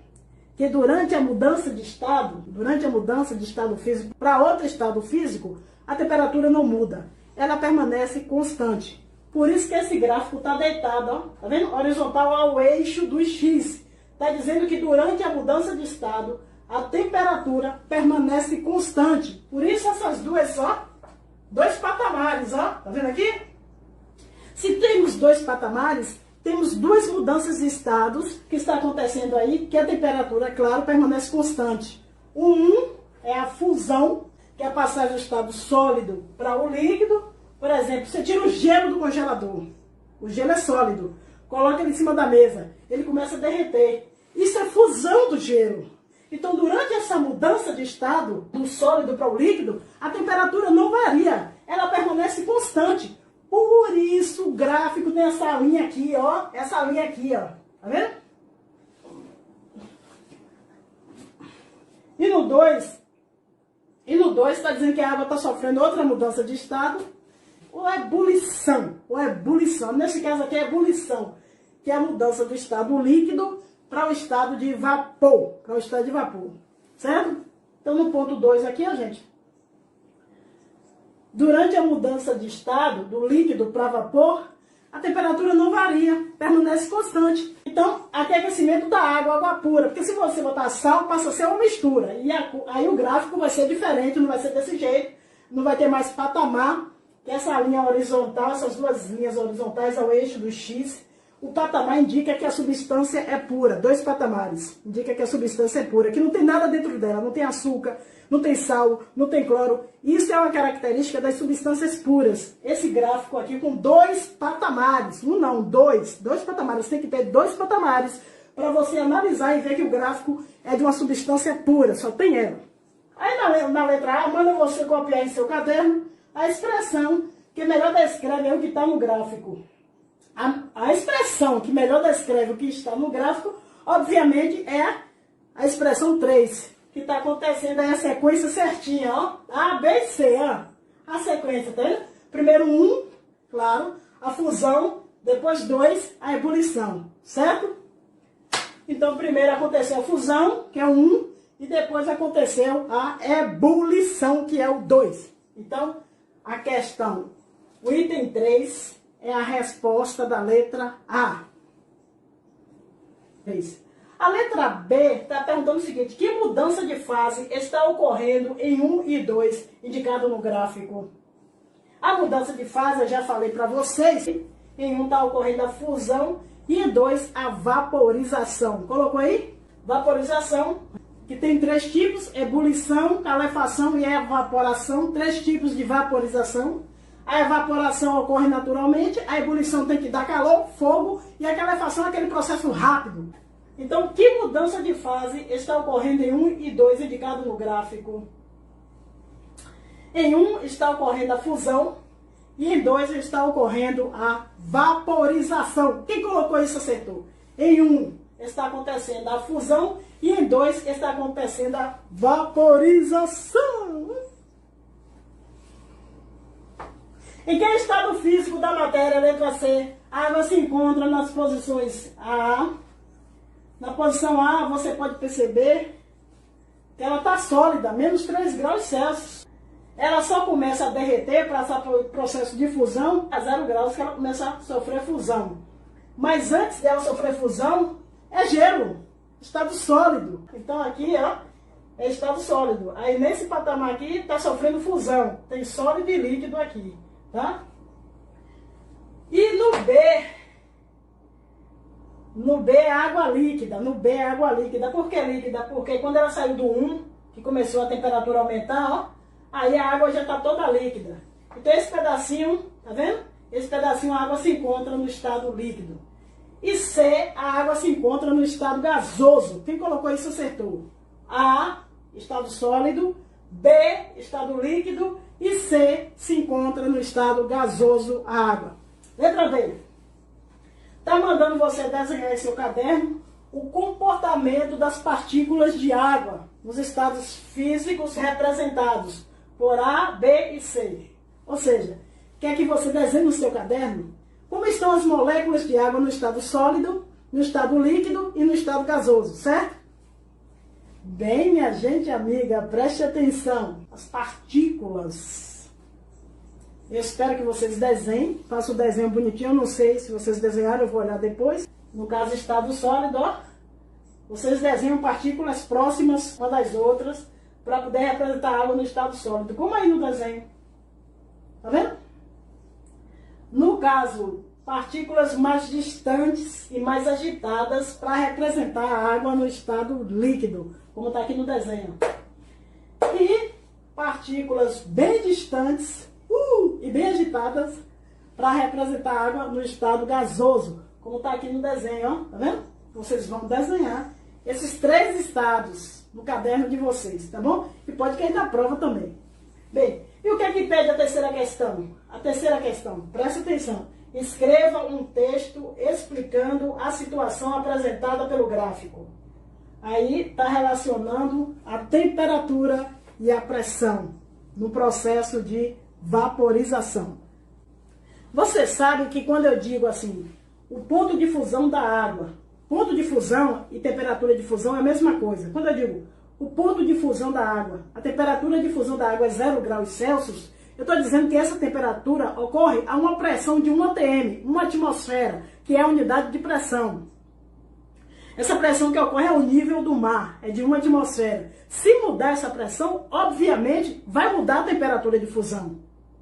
que durante a mudança de estado físico para outro estado físico, a temperatura não muda, ela permanece constante. Por isso que esse gráfico está deitado, ó, tá vendo? Horizontal ao eixo do X. Está dizendo que durante a mudança de estado, a temperatura permanece constante. Por isso essas duas, dois patamares, ó, tá vendo aqui? Se temos dois patamares, temos duas mudanças de estados que está acontecendo aí, que a temperatura, claro, permanece constante. Um é a fusão, que é a passagem do estado sólido para o líquido. Por exemplo, você tira o gelo do congelador. O gelo é sólido. Coloca ele em cima da mesa. Ele começa a derreter. Isso é fusão do gelo. Então, durante essa mudança de estado, do sólido para o líquido, a temperatura não varia, ela permanece constante. Por isso, o gráfico tem essa linha aqui, ó. Essa linha aqui, ó. Tá vendo? E no 2 está dizendo que a água está sofrendo outra mudança de estado, ou ebulição. Nesse caso aqui é ebulição, que é a mudança do estado líquido para o estado de vapor. Certo? Então, no ponto 2 aqui, ó, gente. Durante a mudança de estado, do líquido para vapor, a temperatura não varia, permanece constante. Então, aqui é aquecimento da água pura. Porque se você botar sal, passa a ser uma mistura. E aí o gráfico vai ser diferente, não vai ser desse jeito. Não vai ter mais patamar, que essa linha horizontal, essas duas linhas horizontais ao eixo do X. O patamar indica que a substância é pura. 2 patamares indica que a substância é pura. Que não tem nada dentro dela, não tem açúcar, não tem sal, não tem cloro. Isso é uma característica das substâncias puras. Esse gráfico aqui com 2 patamares. Um não, 2. 2 patamares. Tem que ter 2 patamares para você analisar e ver que o gráfico é de uma substância pura. Só tem ela. Aí na letra A, manda você copiar em seu caderno a expressão que melhor descreve o que está no gráfico. A expressão que melhor descreve o que está no gráfico, obviamente, é a expressão 3. Que está acontecendo aí a sequência certinha, ó. A, B e C, ó. A sequência, tá vendo? Primeiro 1, claro, a fusão, depois 2, a ebulição, certo? Então, primeiro aconteceu a fusão, que é o 1, e depois aconteceu a ebulição, que é o 2. Então, a questão, o item 3 é a resposta da letra A. A letra B está perguntando o seguinte: que mudança de fase está ocorrendo em 1 e 2, indicado no gráfico? A mudança de fase, eu já falei para vocês, em 1 está ocorrendo a fusão e em 2 a vaporização. Colocou aí? Vaporização, que tem 3 tipos: ebulição, calefação e evaporação. 3 tipos de vaporização. A evaporação ocorre naturalmente, a ebulição tem que dar calor, fogo, e a calefação é aquele processo rápido. Então, que mudança de fase está ocorrendo em 1 e 2, indicado no gráfico? Em 1 está ocorrendo a fusão e em 2 está ocorrendo a vaporização. Quem colocou isso acertou. Em 1 está acontecendo a fusão e em 2 está acontecendo a vaporização. Em que estado físico da matéria, letra C, a água se encontra nas posições A? Na posição A, você pode perceber que ela está sólida, menos 3 graus Celsius. Ela só começa a derreter, passar por processo de fusão, a 0 graus que ela começa a sofrer fusão. Mas antes dela sofrer fusão, é gelo, estado sólido. Então aqui, ó, é estado sólido. Aí nesse patamar aqui, está sofrendo fusão. Tem sólido e líquido aqui. Tá? E no B é água líquida. Por que líquida? Porque quando ela saiu do 1, que começou a temperatura aumentar, ó, aí a água já está toda líquida. Então esse pedacinho, tá vendo? Esse pedacinho a água se encontra no estado líquido. E C, a água se encontra no estado gasoso. Quem colocou isso acertou. A, estado sólido. B, estado líquido. E C se encontra no estado gasoso, a água. Letra B. Está mandando você desenhar em seu caderno o comportamento das partículas de água nos estados físicos representados por A, B e C. Ou seja, quer que você desenhe no seu caderno como estão as moléculas de água no estado sólido, no estado líquido e no estado gasoso, certo? Bem, minha gente amiga, preste atenção. As partículas. Eu espero que vocês desenhem. Faça o desenho bonitinho. Eu não sei se vocês desenharam, eu vou olhar depois. No caso, estado sólido, ó. Vocês desenham partículas próximas uma das outras para poder representar a água no estado sólido. Como aí no desenho. Tá vendo? No caso, partículas mais distantes e mais agitadas para representar a água no estado líquido, como está aqui no desenho. E partículas bem distantes e bem agitadas para representar a água no estado gasoso, como está aqui no desenho, ó, tá vendo? Vocês vão desenhar esses 3 estados. no caderno de vocês, tá bom? E pode cair na prova também. Bem, e o que é que pede a terceira questão? A terceira questão, presta atenção. Escreva um texto explicando a situação apresentada pelo gráfico. Aí está relacionando a temperatura e a pressão no processo de vaporização. Você sabe que quando eu digo assim, o ponto de fusão da água, ponto de fusão e temperatura de fusão é a mesma coisa. Quando eu digo o ponto de fusão da água, a temperatura de fusão da água é 0 graus Celsius, eu estou dizendo que essa temperatura ocorre a uma pressão de 1 atm, uma atmosfera, que é a unidade de pressão. Essa pressão que ocorre é o nível do mar, é de 1 atmosfera. Se mudar essa pressão, obviamente, vai mudar a temperatura de fusão.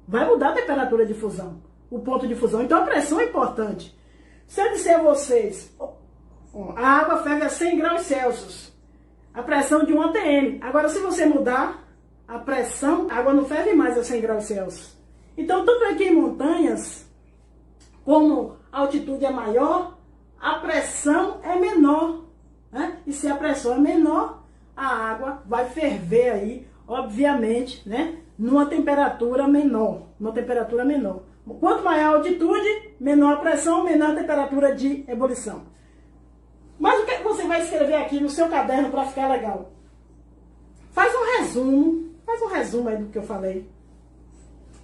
Vai mudar a temperatura de fusão, o ponto de fusão. Então a pressão é importante. Se eu disser a vocês, a água ferve a 100 graus Celsius, a pressão de 1 atm. Agora, se você mudar a pressão, a água não ferve mais a 100 graus Celsius. Então, tanto aqui em montanhas, como a altitude é maior, a pressão é menor, né? E se a pressão é menor, a água vai ferver aí, obviamente, né? Numa temperatura menor, Quanto maior a altitude, menor a pressão, menor a temperatura de ebulição. Mas o que você vai escrever aqui no seu caderno para ficar legal? Faz um resumo aí do que eu falei.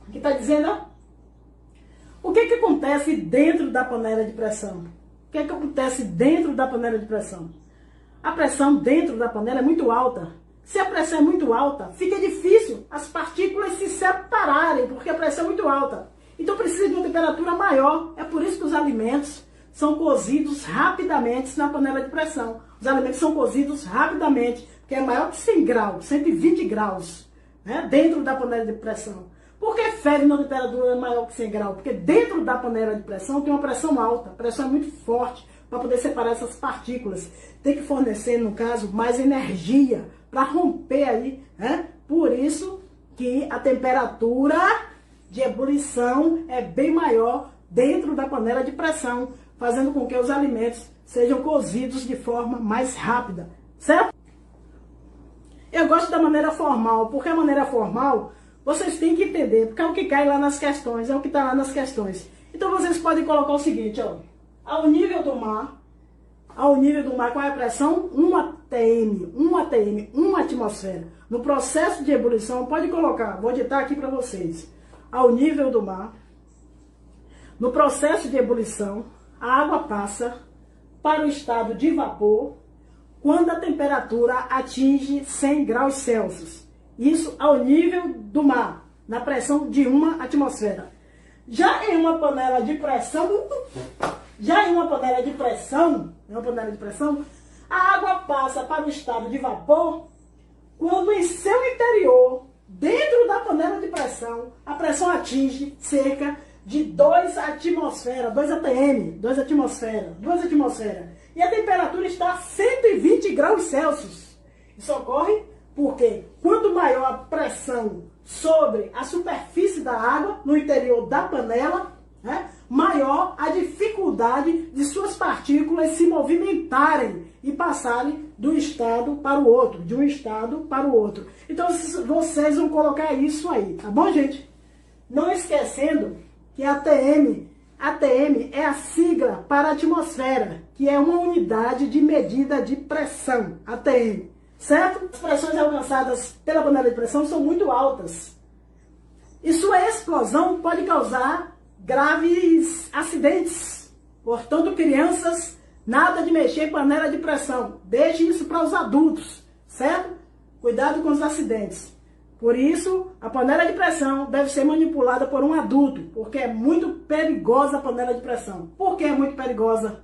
Aqui está dizendo, ó, o que acontece dentro da panela de pressão? O que acontece dentro da panela de pressão? A pressão dentro da panela é muito alta. Se a pressão é muito alta, fica difícil as partículas se separarem, porque a pressão é muito alta. Então precisa de uma temperatura maior. É por isso que os alimentos são cozidos rapidamente na panela de pressão. Os alimentos são cozidos rapidamente, porque é maior que 100 graus, 120 graus, né, dentro da panela de pressão. Por que ferve na temperatura maior que 100 graus? Porque dentro da panela de pressão tem uma pressão alta, a pressão é muito forte para poder separar essas partículas. Tem que fornecer, no caso, mais energia para romper aí, né? Por isso que a temperatura de ebulição é bem maior dentro da panela de pressão, fazendo com que os alimentos sejam cozidos de forma mais rápida, certo? Eu gosto da maneira formal, porque a maneira formal vocês têm que entender, porque é o que cai lá nas questões, é o que está lá nas questões. Então vocês podem colocar o seguinte, ó, ao nível do mar, qual é a pressão? 1 atm, 1 atmosfera. No processo de ebulição, pode colocar, vou ditar aqui para vocês, ao nível do mar, no processo de ebulição, a água passa para o estado de vapor quando a temperatura atinge 100 graus Celsius. Isso ao nível do mar, na pressão de 1 atmosfera. Já em uma panela de pressão, a água passa para o estado de vapor quando em seu interior, dentro da panela de pressão, a pressão atinge cerca de 2 atmosferas, 2 atm, 2 atmosferas. E a temperatura está a 120 graus Celsius. Isso ocorre porque quanto maior a pressão sobre a superfície da água, no interior da panela, né, maior a dificuldade de suas partículas se movimentarem e passarem de um estado para o outro. Então vocês vão colocar isso aí, tá bom, gente? Não esquecendo que a ATM é a sigla para atmosfera, que é uma unidade de medida de pressão, ATM, certo? As pressões alcançadas pela panela de pressão são muito altas. E sua explosão pode causar graves acidentes. Portanto, crianças, nada de mexer em panela de pressão. Deixe isso para os adultos, certo? Cuidado com os acidentes. Por isso, a panela de pressão deve ser manipulada por um adulto, porque é muito perigosa a panela de pressão. Por que é muito perigosa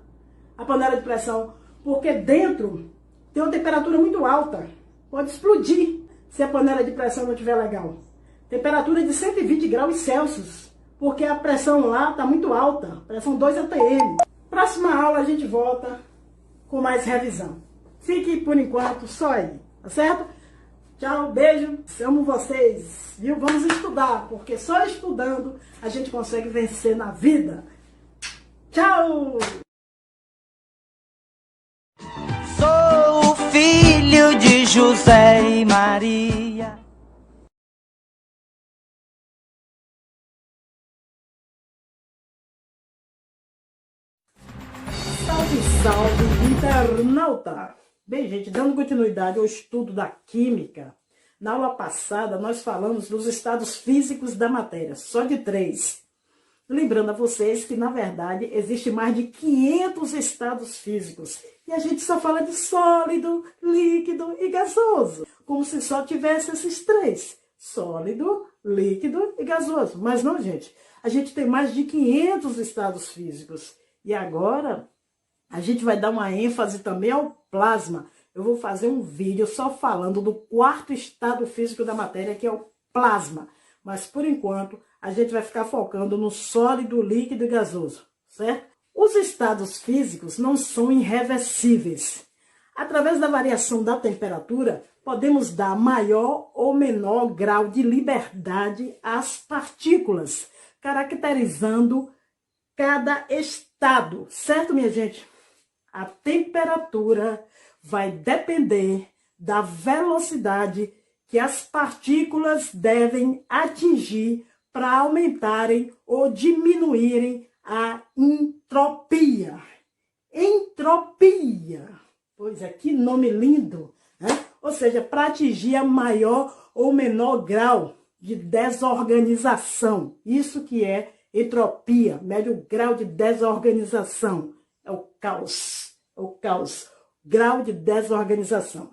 a panela de pressão? Porque dentro tem uma temperatura muito alta. Pode explodir se a panela de pressão não estiver legal. Temperatura de 120 graus Celsius, porque a pressão lá está muito alta, pressão 2 atm. Próxima aula a gente volta com mais revisão. Fique por enquanto só aí, tá certo? Tchau, beijo, amo vocês, viu? Vamos estudar, porque só estudando a gente consegue vencer na vida. Tchau! Sou o filho de José e Maria. Salve, salve, internauta! Bem, gente, dando continuidade ao estudo da química, na aula passada nós falamos dos estados físicos da matéria, só de 3. Lembrando a vocês que, na verdade, existe mais de 500 estados físicos. E a gente só fala de sólido, líquido e gasoso. Como se só tivesse esses 3. Sólido, líquido e gasoso. Mas não, gente. A gente tem mais de 500 estados físicos. E agora, a gente vai dar uma ênfase também ao plasma. Eu vou fazer um vídeo só falando do 4º estado físico da matéria, que é o plasma. Mas, por enquanto, a gente vai ficar focando no sólido, líquido e gasoso, certo? Os estados físicos não são irreversíveis. Através da variação da temperatura, podemos dar maior ou menor grau de liberdade às partículas, caracterizando cada estado, certo, minha gente? A temperatura vai depender da velocidade que as partículas devem atingir para aumentarem ou diminuírem a entropia. Entropia. Pois é, que nome lindo, né? Ou seja, para atingir a maior ou menor grau de desorganização. Isso que é entropia, médio grau de desorganização. É o caos. É o caos. Grau de desorganização.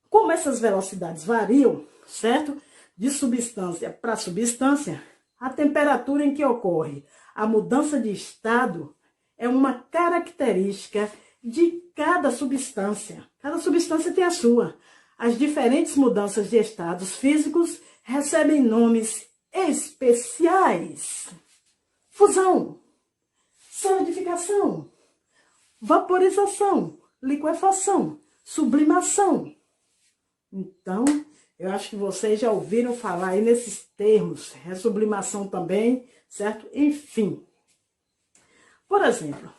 Como essas velocidades variam, certo? De substância para substância, a temperatura em que ocorre a mudança de estado é uma característica de cada substância. Cada substância tem a sua. As diferentes mudanças de estados físicos recebem nomes especiais. Fusão, solidificação, vaporização, liquefação, sublimação. Então, eu acho que vocês já ouviram falar aí nesses termos, ressublimação também, certo? Enfim. Por exemplo,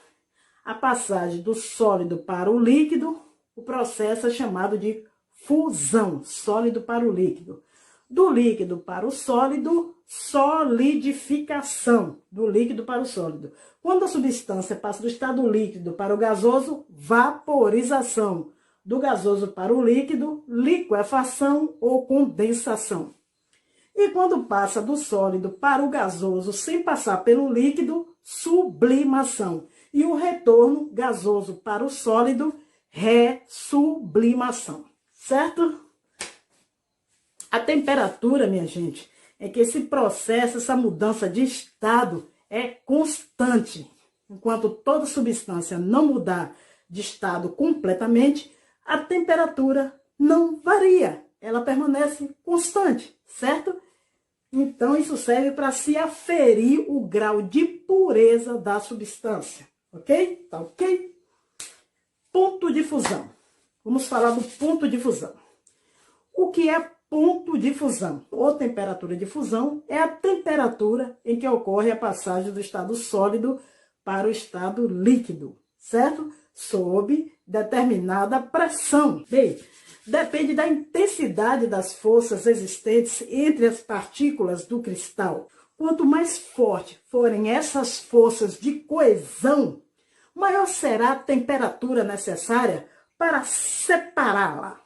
a passagem do sólido para o líquido, o processo é chamado de fusão, sólido para o líquido. Do líquido para o sólido, solidificação, do líquido para o sólido. Quando a substância passa do estado líquido para o gasoso, vaporização. Do gasoso para o líquido, liquefação ou condensação. E quando passa do sólido para o gasoso sem passar pelo líquido, sublimação. E o retorno gasoso para o sólido, ressublimação. Certo? A temperatura, minha gente, é que esse processo, essa mudança de estado é constante. Enquanto toda substância não mudar de estado completamente, a temperatura não varia, ela permanece constante, certo? Então, isso serve para se aferir o grau de pureza da substância, ok? Tá ok? Ponto de fusão. Vamos falar do ponto de fusão. O que é ponto de fusão? Ou temperatura de fusão é a temperatura em que ocorre a passagem do estado sólido para o estado líquido, certo? Sob determinada pressão. Bem, depende da intensidade das forças existentes entre as partículas do cristal. Quanto mais forte forem essas forças de coesão, maior será a temperatura necessária para separá-la.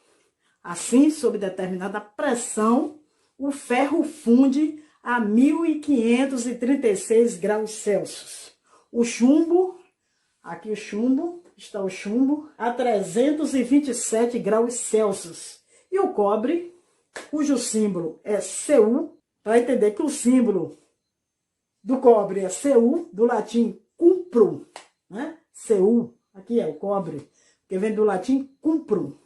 Assim, sob determinada pressão, o ferro funde a 1536 graus Celsius. O chumbo, aqui o chumbo, está o chumbo, a 327 graus Celsius. E o cobre, cujo símbolo é Cu, para entender que o símbolo do cobre é Cu, do latim cumprum, né? Cu, aqui é o cobre, que vem do latim cumprum.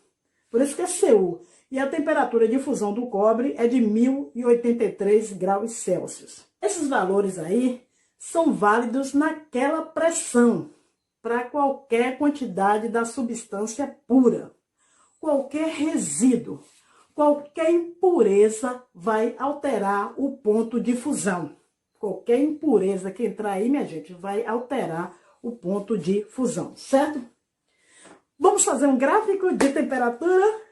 Por isso que é Cu. E a temperatura de fusão do cobre é de 1083 graus Celsius. Esses valores aí são válidos naquela pressão, para qualquer quantidade da substância pura. Qualquer resíduo, qualquer impureza vai alterar o ponto de fusão. Qualquer impureza que entrar aí, minha gente, vai alterar o ponto de fusão, certo? Vamos fazer um gráfico de temperatura?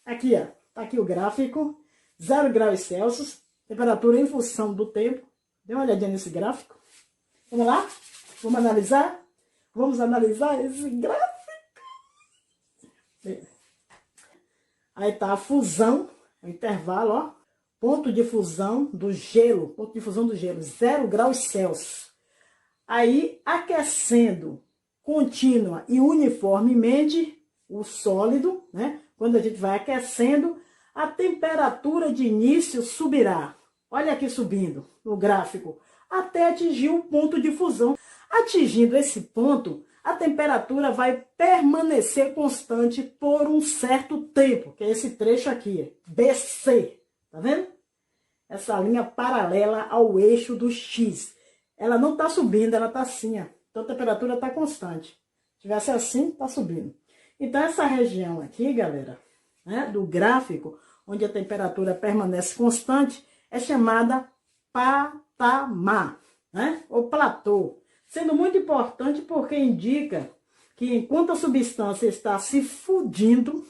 Aqui Aqui, ó, tá aqui o gráfico, 0 graus Celsius, temperatura em função do tempo. Dê uma olhadinha nesse gráfico. Vamos lá? Vamos analisar? Vamos analisar esse gráfico. Aí tá a fusão, o intervalo, ó. Ponto de fusão do gelo, 0 graus Celsius. Aí, aquecendo contínua e uniformemente o sólido, né? Quando a gente vai aquecendo, a temperatura de início subirá. Olha aqui subindo no gráfico, até atingir o ponto de fusão. Atingindo esse ponto, a temperatura vai permanecer constante por um certo tempo, que é esse trecho aqui, BC, tá vendo? Essa linha paralela ao eixo do X. Ela não está subindo, ela está assim, ó. Então a temperatura está constante. Se tivesse assim, está subindo. Então essa região aqui, galera, né, do gráfico, onde a temperatura permanece constante, é chamada patamar, né? Ou platô. Sendo muito importante porque indica que enquanto a substância está se fundindo,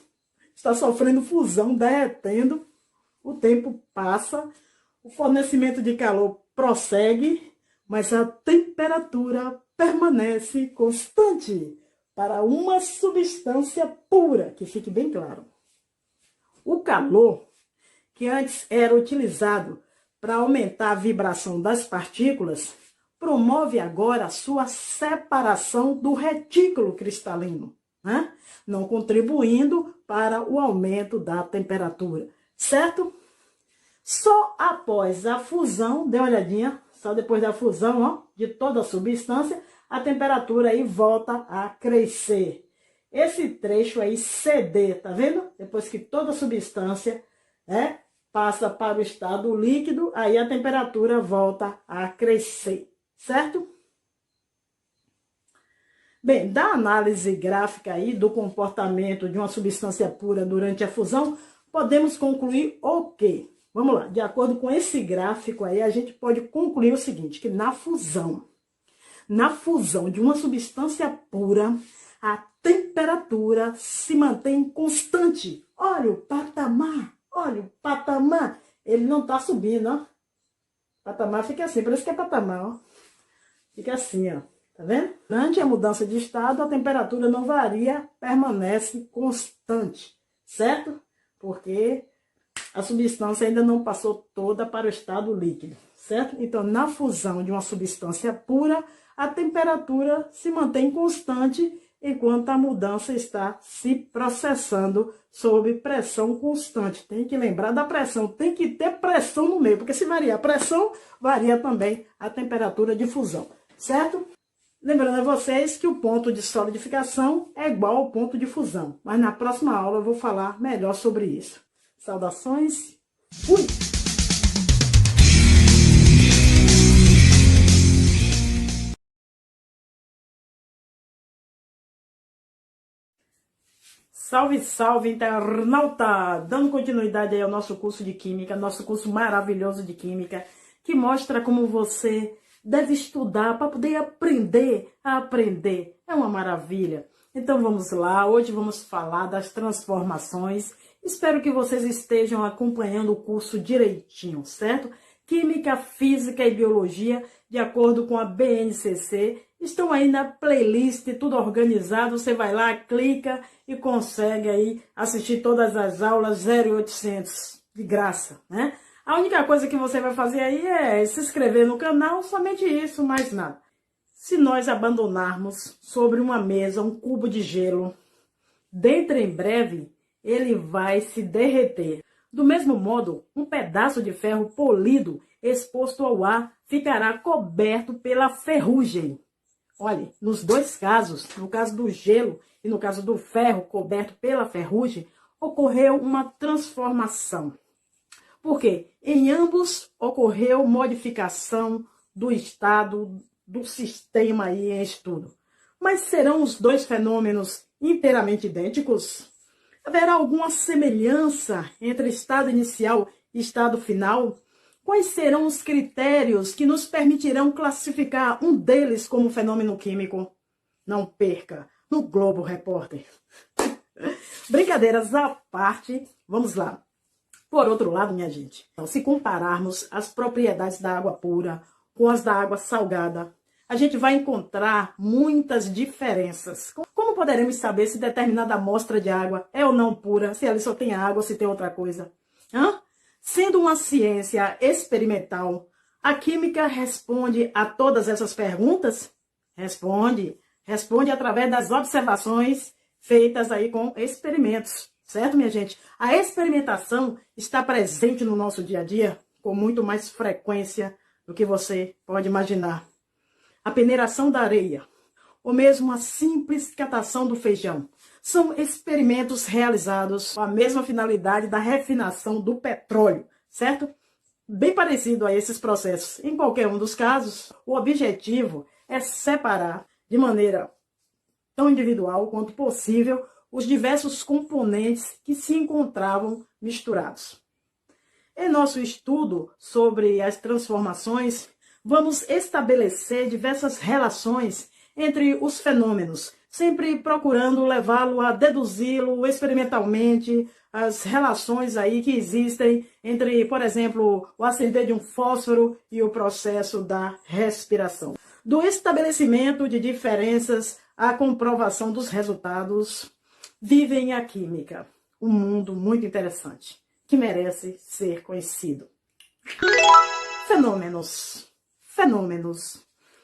está sofrendo fusão, derretendo, o tempo passa, o fornecimento de calor prossegue, mas a temperatura permanece constante para uma substância pura, que fique bem claro. O calor, que antes era utilizado para aumentar a vibração das partículas, promove agora a sua separação do retículo cristalino, né? Não contribuindo para o aumento da temperatura, certo? Só após a fusão, dê uma olhadinha, só depois da fusão, ó, de toda a substância, a temperatura aí volta a crescer. Esse trecho aí, CD, tá vendo? Depois que toda a substância, né, passa para o estado líquido, aí a temperatura volta a crescer, certo? Bem, da análise gráfica aí do comportamento de uma substância pura durante a fusão, podemos concluir o quê? Vamos lá, de acordo com esse gráfico aí, a gente pode concluir o seguinte, que na fusão de uma substância pura, a temperatura se mantém constante. Olha o patamar, ele não está subindo, ó. O patamar fica assim, por isso que é patamar, ó. Fica assim, ó, tá vendo? Durante a mudança de estado, a temperatura não varia, permanece constante, certo? Porque a substância ainda não passou toda para o estado líquido, certo? Então, na fusão de uma substância pura, a temperatura se mantém constante enquanto a mudança está se processando sob pressão constante. Tem que lembrar da pressão, tem que ter pressão no meio, porque se variar a pressão, varia também a temperatura de fusão, certo? Lembrando a vocês que o ponto de solidificação é igual ao ponto de fusão, mas na próxima aula eu vou falar melhor sobre isso. Saudações, fui! Salve, salve, internauta! Dando continuidade aí ao nosso curso de Química, nosso curso maravilhoso de Química, que mostra como você deve estudar para poder aprender a aprender. É uma maravilha. Então vamos lá, hoje vamos falar das transformações. Espero que vocês estejam acompanhando o curso direitinho, certo? Química, Física e Biologia, de acordo com a BNCC, estão aí na playlist, tudo organizado. Você vai lá, clica e consegue aí assistir todas as aulas 0800 de graça, né? A única coisa que você vai fazer aí é se inscrever no canal, somente isso, mais nada. Se nós abandonarmos sobre uma mesa um cubo de gelo, dentro em breve ele vai se derreter. Do mesmo modo, um pedaço de ferro polido exposto ao ar ficará coberto pela ferrugem. Olha, nos dois casos, no caso do gelo e no caso do ferro coberto pela ferrugem, ocorreu uma transformação. Por quê? Em ambos ocorreu modificação do estado do sistema aí em estudo. Mas serão os dois fenômenos inteiramente idênticos? Haverá alguma semelhança entre estado inicial e estado final? Quais serão os critérios que nos permitirão classificar um deles como fenômeno químico? Não perca no Globo Repórter. Brincadeiras à parte, vamos lá. Por outro lado, minha gente, então, se compararmos as propriedades da água pura com as da água salgada, a gente vai encontrar muitas diferenças. Como poderemos saber se determinada amostra de água é ou não pura, se ela só tem água ou se tem outra coisa? Sendo uma ciência experimental, a química responde a todas essas perguntas? Responde. Responde através das observações feitas aí com experimentos. Certo, minha gente? A experimentação está presente no nosso dia a dia com muito mais frequência do que você pode imaginar. A peneiração da areia, ou mesmo a simples catação do feijão, são experimentos realizados com a mesma finalidade da refinação do petróleo, certo? Bem parecido a esses processos. Em qualquer um dos casos, o objetivo é separar de maneira tão individual quanto possível os diversos componentes que se encontravam misturados. Em nosso estudo sobre as transformações, vamos estabelecer diversas relações entre os fenômenos, sempre procurando levá-lo a deduzi-lo experimentalmente, as relações aí que existem entre, por exemplo, o acender de um fósforo e o processo da respiração. Do estabelecimento de diferenças à comprovação dos resultados, vivem a química, um mundo muito interessante, que merece ser conhecido. Fenômenos.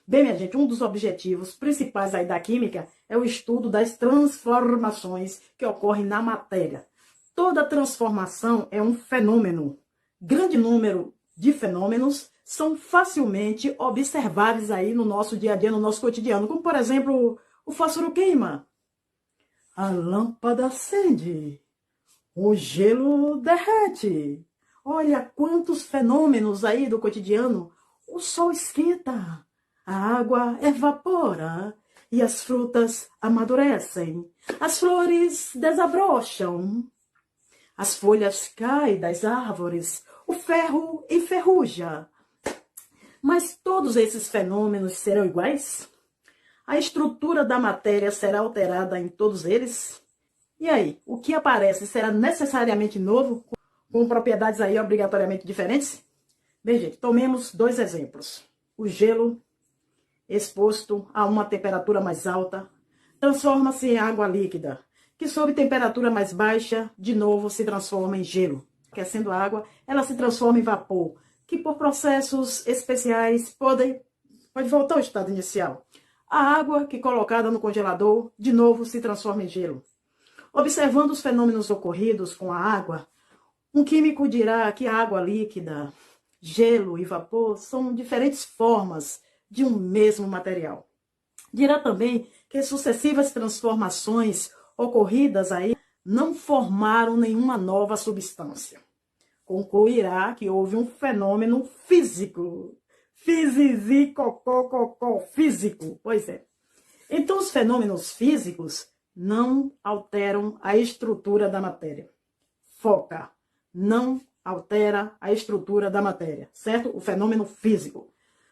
Bem, minha gente, um dos objetivos principais aí da química é o estudo das transformações que ocorrem na matéria. Toda transformação é um fenômeno. Grande número de fenômenos são facilmente observáveis aí no nosso dia a dia, no nosso cotidiano, como, por exemplo, o fósforo queima, a lâmpada acende, o gelo derrete. Olha quantos fenômenos aí do cotidiano. O sol esquenta, a água evapora e as frutas amadurecem. As flores desabrocham, as folhas caem das árvores, o ferro enferruja. Mas todos esses fenômenos serão iguais? A estrutura da matéria será alterada em todos eles? E aí, o que aparece será necessariamente novo, com propriedades aí obrigatoriamente diferentes? Bem, gente, tomemos dois exemplos. O gelo, exposto a uma temperatura mais alta, transforma-se em água líquida, que sob temperatura mais baixa, de novo se transforma em gelo. Aquecendo a água, ela se transforma em vapor, que por processos especiais pode voltar ao estado inicial. A água que colocada no congelador, de novo se transforma em gelo. Observando os fenômenos ocorridos com a água, um químico dirá que a água líquida, gelo e vapor são diferentes formas de um mesmo material. Dirá também que sucessivas transformações ocorridas aí não formaram nenhuma nova substância. Concluirá que houve um fenômeno físico. Físico. Pois é. Então, os fenômenos físicos não alteram a estrutura da matéria. Foca. Não altera a estrutura da matéria, certo? O fenômeno físico.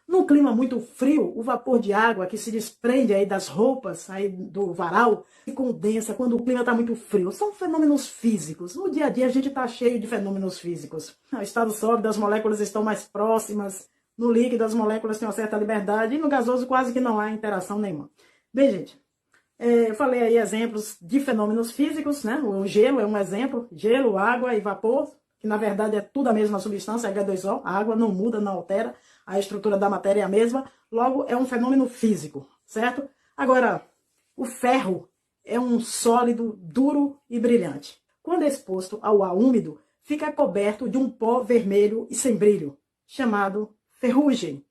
Num clima muito frio, o vapor de água que se desprende aí das roupas, aí do varal, se condensa quando o clima está muito frio. São fenômenos físicos. No dia a dia a gente está cheio de fenômenos físicos. O estado sólido, as moléculas estão mais próximas. No líquido, as moléculas têm uma certa liberdade. E no gasoso, quase que não há interação nenhuma. Bem, gente, eu falei aí exemplos de fenômenos físicos, né? O gelo é um exemplo. Gelo, água e vapor, que na verdade é tudo a mesma substância, H2O. A água não muda, não altera. A estrutura da matéria é a mesma, logo é um fenômeno físico, certo? Agora, o ferro é um sólido duro e brilhante. Quando exposto ao ar úmido, fica coberto de um pó vermelho e sem brilho, chamado ferrugem.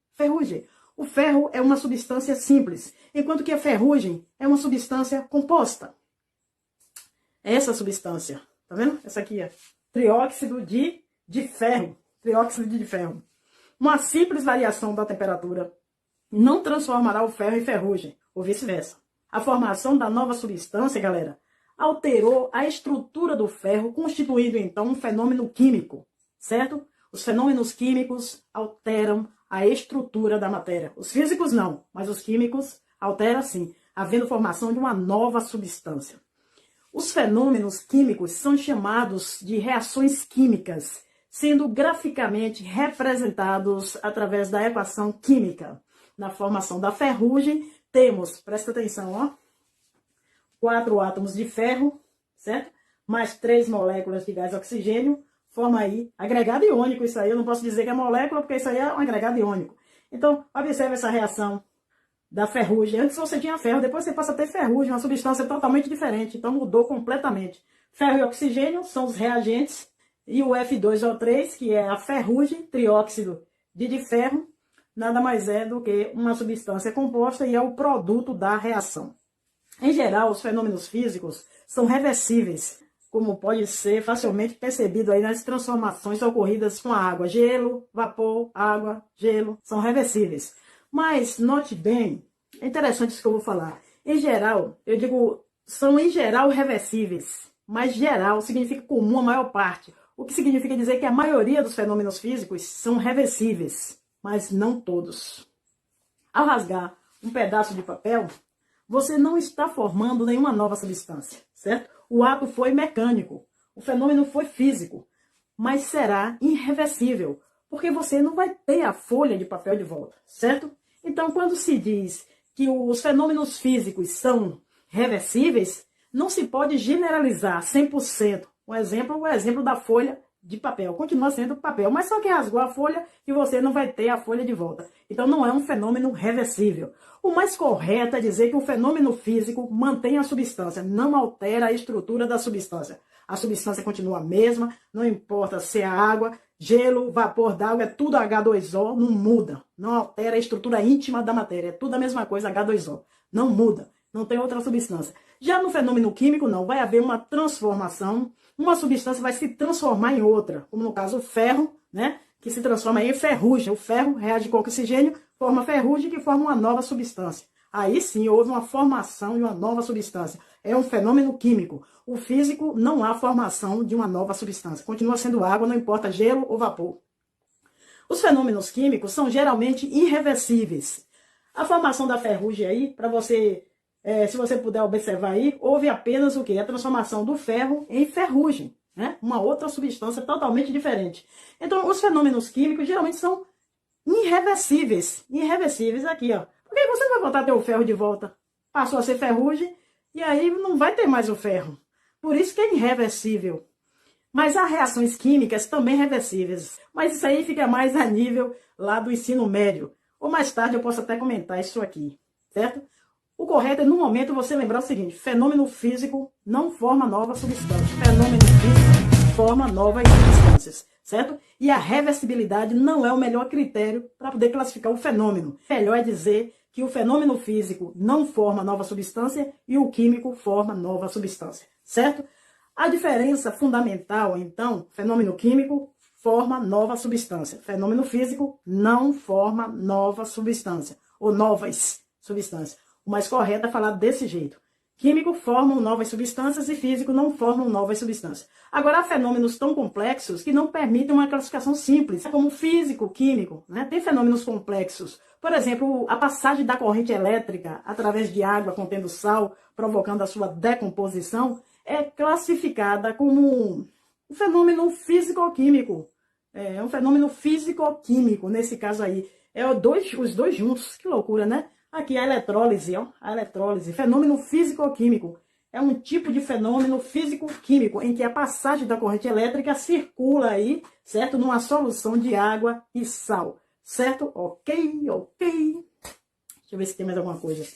O ferro é uma substância simples, enquanto que a ferrugem é uma substância composta. Essa substância, tá vendo? Essa aqui é trióxido de ferro. Uma simples variação da temperatura não transformará o ferro em ferrugem, ou vice-versa. A formação da nova substância, galera, alterou a estrutura do ferro, constituindo então um fenômeno químico, certo? Os fenômenos químicos alteram a estrutura da matéria. Os físicos não, mas os químicos alteram sim, havendo formação de uma nova substância. Os fenômenos químicos são chamados de reações químicas, sendo graficamente representados através da equação química. Na formação da ferrugem, temos, presta atenção, ó, 4 átomos de ferro, certo? Mais 3 moléculas de gás oxigênio, forma aí agregado iônico. Isso aí eu não posso dizer que é molécula, porque isso aí é um agregado iônico. Então, observe essa reação da ferrugem. Antes você tinha ferro, depois você passa a ter ferrugem, uma substância totalmente diferente. Então mudou completamente. Ferro e oxigênio são os reagentes. E o F2O3, que é a ferrugem, trióxido de ferro, nada mais é do que uma substância composta e é o produto da reação. Em geral, os fenômenos físicos são reversíveis, como pode ser facilmente percebido aí nas transformações ocorridas com a água. Gelo, vapor, água, gelo, são reversíveis. Mas note bem, é interessante isso que eu vou falar. Em geral, eu digo, são em geral reversíveis, mas geral significa comum a maior parte. O que significa dizer que a maioria dos fenômenos físicos são reversíveis, mas não todos. Ao rasgar um pedaço de papel, você não está formando nenhuma nova substância, certo? O ato foi mecânico, o fenômeno foi físico, mas será irreversível, porque você não vai ter a folha de papel de volta, certo? Então, quando se diz que os fenômenos físicos são reversíveis, não se pode generalizar 100%. O exemplo da folha de papel. Continua sendo papel, mas só que rasgou a folha e você não vai ter a folha de volta. Então, não é um fenômeno reversível. O mais correto é dizer que o fenômeno físico mantém a substância, não altera a estrutura da substância. A substância continua a mesma, não importa se é água, gelo, vapor d'água, é tudo H2O, não muda. Não altera a estrutura íntima da matéria, é tudo a mesma coisa, H2O. Não muda, não tem outra substância. Já no fenômeno químico, não, vai haver uma transformação, uma substância vai se transformar em outra, como no caso o ferro, né, que se transforma em ferrugem. O ferro reage com oxigênio, forma ferrugem, que forma uma nova substância. Aí sim houve uma formação de uma nova substância. É um fenômeno químico. O físico não há formação de uma nova substância. Continua sendo água, não importa gelo ou vapor. Os fenômenos químicos são geralmente irreversíveis. A formação da ferrugem aí, para você, se você puder observar aí, houve apenas o quê? A transformação do ferro em ferrugem, né? Uma outra substância totalmente diferente. Então, os fenômenos químicos geralmente são irreversíveis. Irreversíveis aqui, ó. Porque você não vai voltar a ter o ferro de volta. Passou a ser ferrugem e aí não vai ter mais o ferro. Por isso que é irreversível. Mas há reações químicas também reversíveis. Mas isso aí fica mais a nível lá do ensino médio. Ou mais tarde eu posso até comentar isso aqui, certo? O correto é, no momento, você lembrar o seguinte: fenômeno físico não forma nova substância. Fenômeno físico forma novas substâncias, certo? E a reversibilidade não é o melhor critério para poder classificar o fenômeno. Melhor é dizer que o fenômeno físico não forma nova substância e o químico forma nova substância, certo? A diferença fundamental, então, fenômeno químico forma nova substância. Fenômeno físico não forma nova substância, ou novas substâncias. O mais correto é falar desse jeito. Químico formam novas substâncias e físico não formam novas substâncias. Agora, há fenômenos tão complexos que não permitem uma classificação simples, como físico, químico, né? Tem fenômenos complexos. Por exemplo, a passagem da corrente elétrica através de água contendo sal, provocando a sua decomposição, é classificada como um fenômeno físico-químico. É um fenômeno físico-químico, nesse caso aí. Os dois juntos, que loucura, né? Aqui a eletrólise, ó, a eletrólise, fenômeno físico-químico. É um tipo de fenômeno físico-químico em que a passagem da corrente elétrica circula aí, certo? Numa solução de água e sal, certo? Ok, ok. Deixa eu ver se tem mais alguma coisa.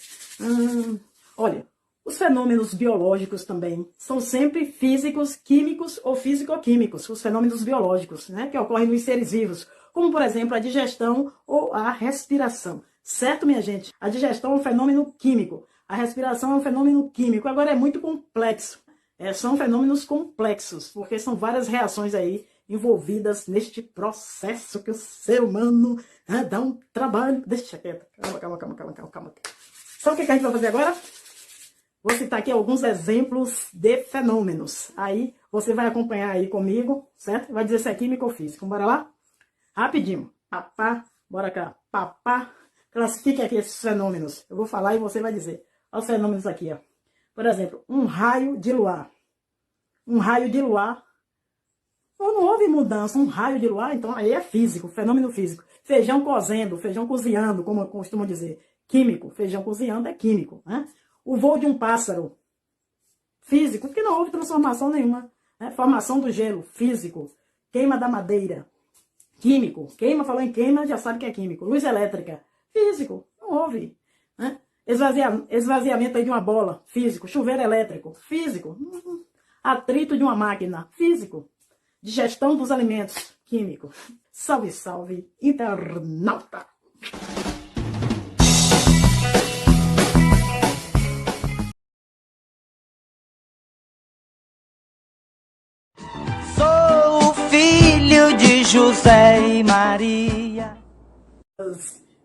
Olha, os fenômenos biológicos também são sempre físicos, químicos ou físico-químicos. Os fenômenos biológicos, né? Que ocorrem nos seres vivos, como por exemplo a digestão ou a respiração. Certo, minha gente? A digestão é um fenômeno químico. A respiração é um fenômeno químico. Agora é muito complexo. São fenômenos complexos, porque são várias reações aí envolvidas neste processo que o ser humano dá um trabalho. Deixa quieto. Calma. Sabe o que a gente vai fazer agora? Vou citar aqui alguns exemplos de fenômenos. Aí você vai acompanhar aí comigo, certo? Vai dizer se é químico ou físico. Bora lá? Rapidinho. Papá, bora cá. Papá. Classifique aqui esses fenômenos. Eu vou falar e você vai dizer. Olha os fenômenos aqui, ó. Por exemplo, um raio de luar. Um raio de luar. Não houve mudança, um raio de luar, então aí é físico, fenômeno físico. Feijão cozendo, feijão cozinhando, como eu costumo dizer. Químico, feijão cozinhando é químico, né? O voo de um pássaro, físico, porque não houve transformação nenhuma. Né? Formação do gelo, físico. Queima da madeira, químico. Queima, falou em queima, já sabe que é químico. Luz elétrica, físico, não houve. Né? Esvaziamento aí de uma bola, físico. Chuveiro elétrico, físico. Atrito de uma máquina, físico. Digestão dos alimentos, químico. Salve, salve, internauta! Sou o filho de José e Maria.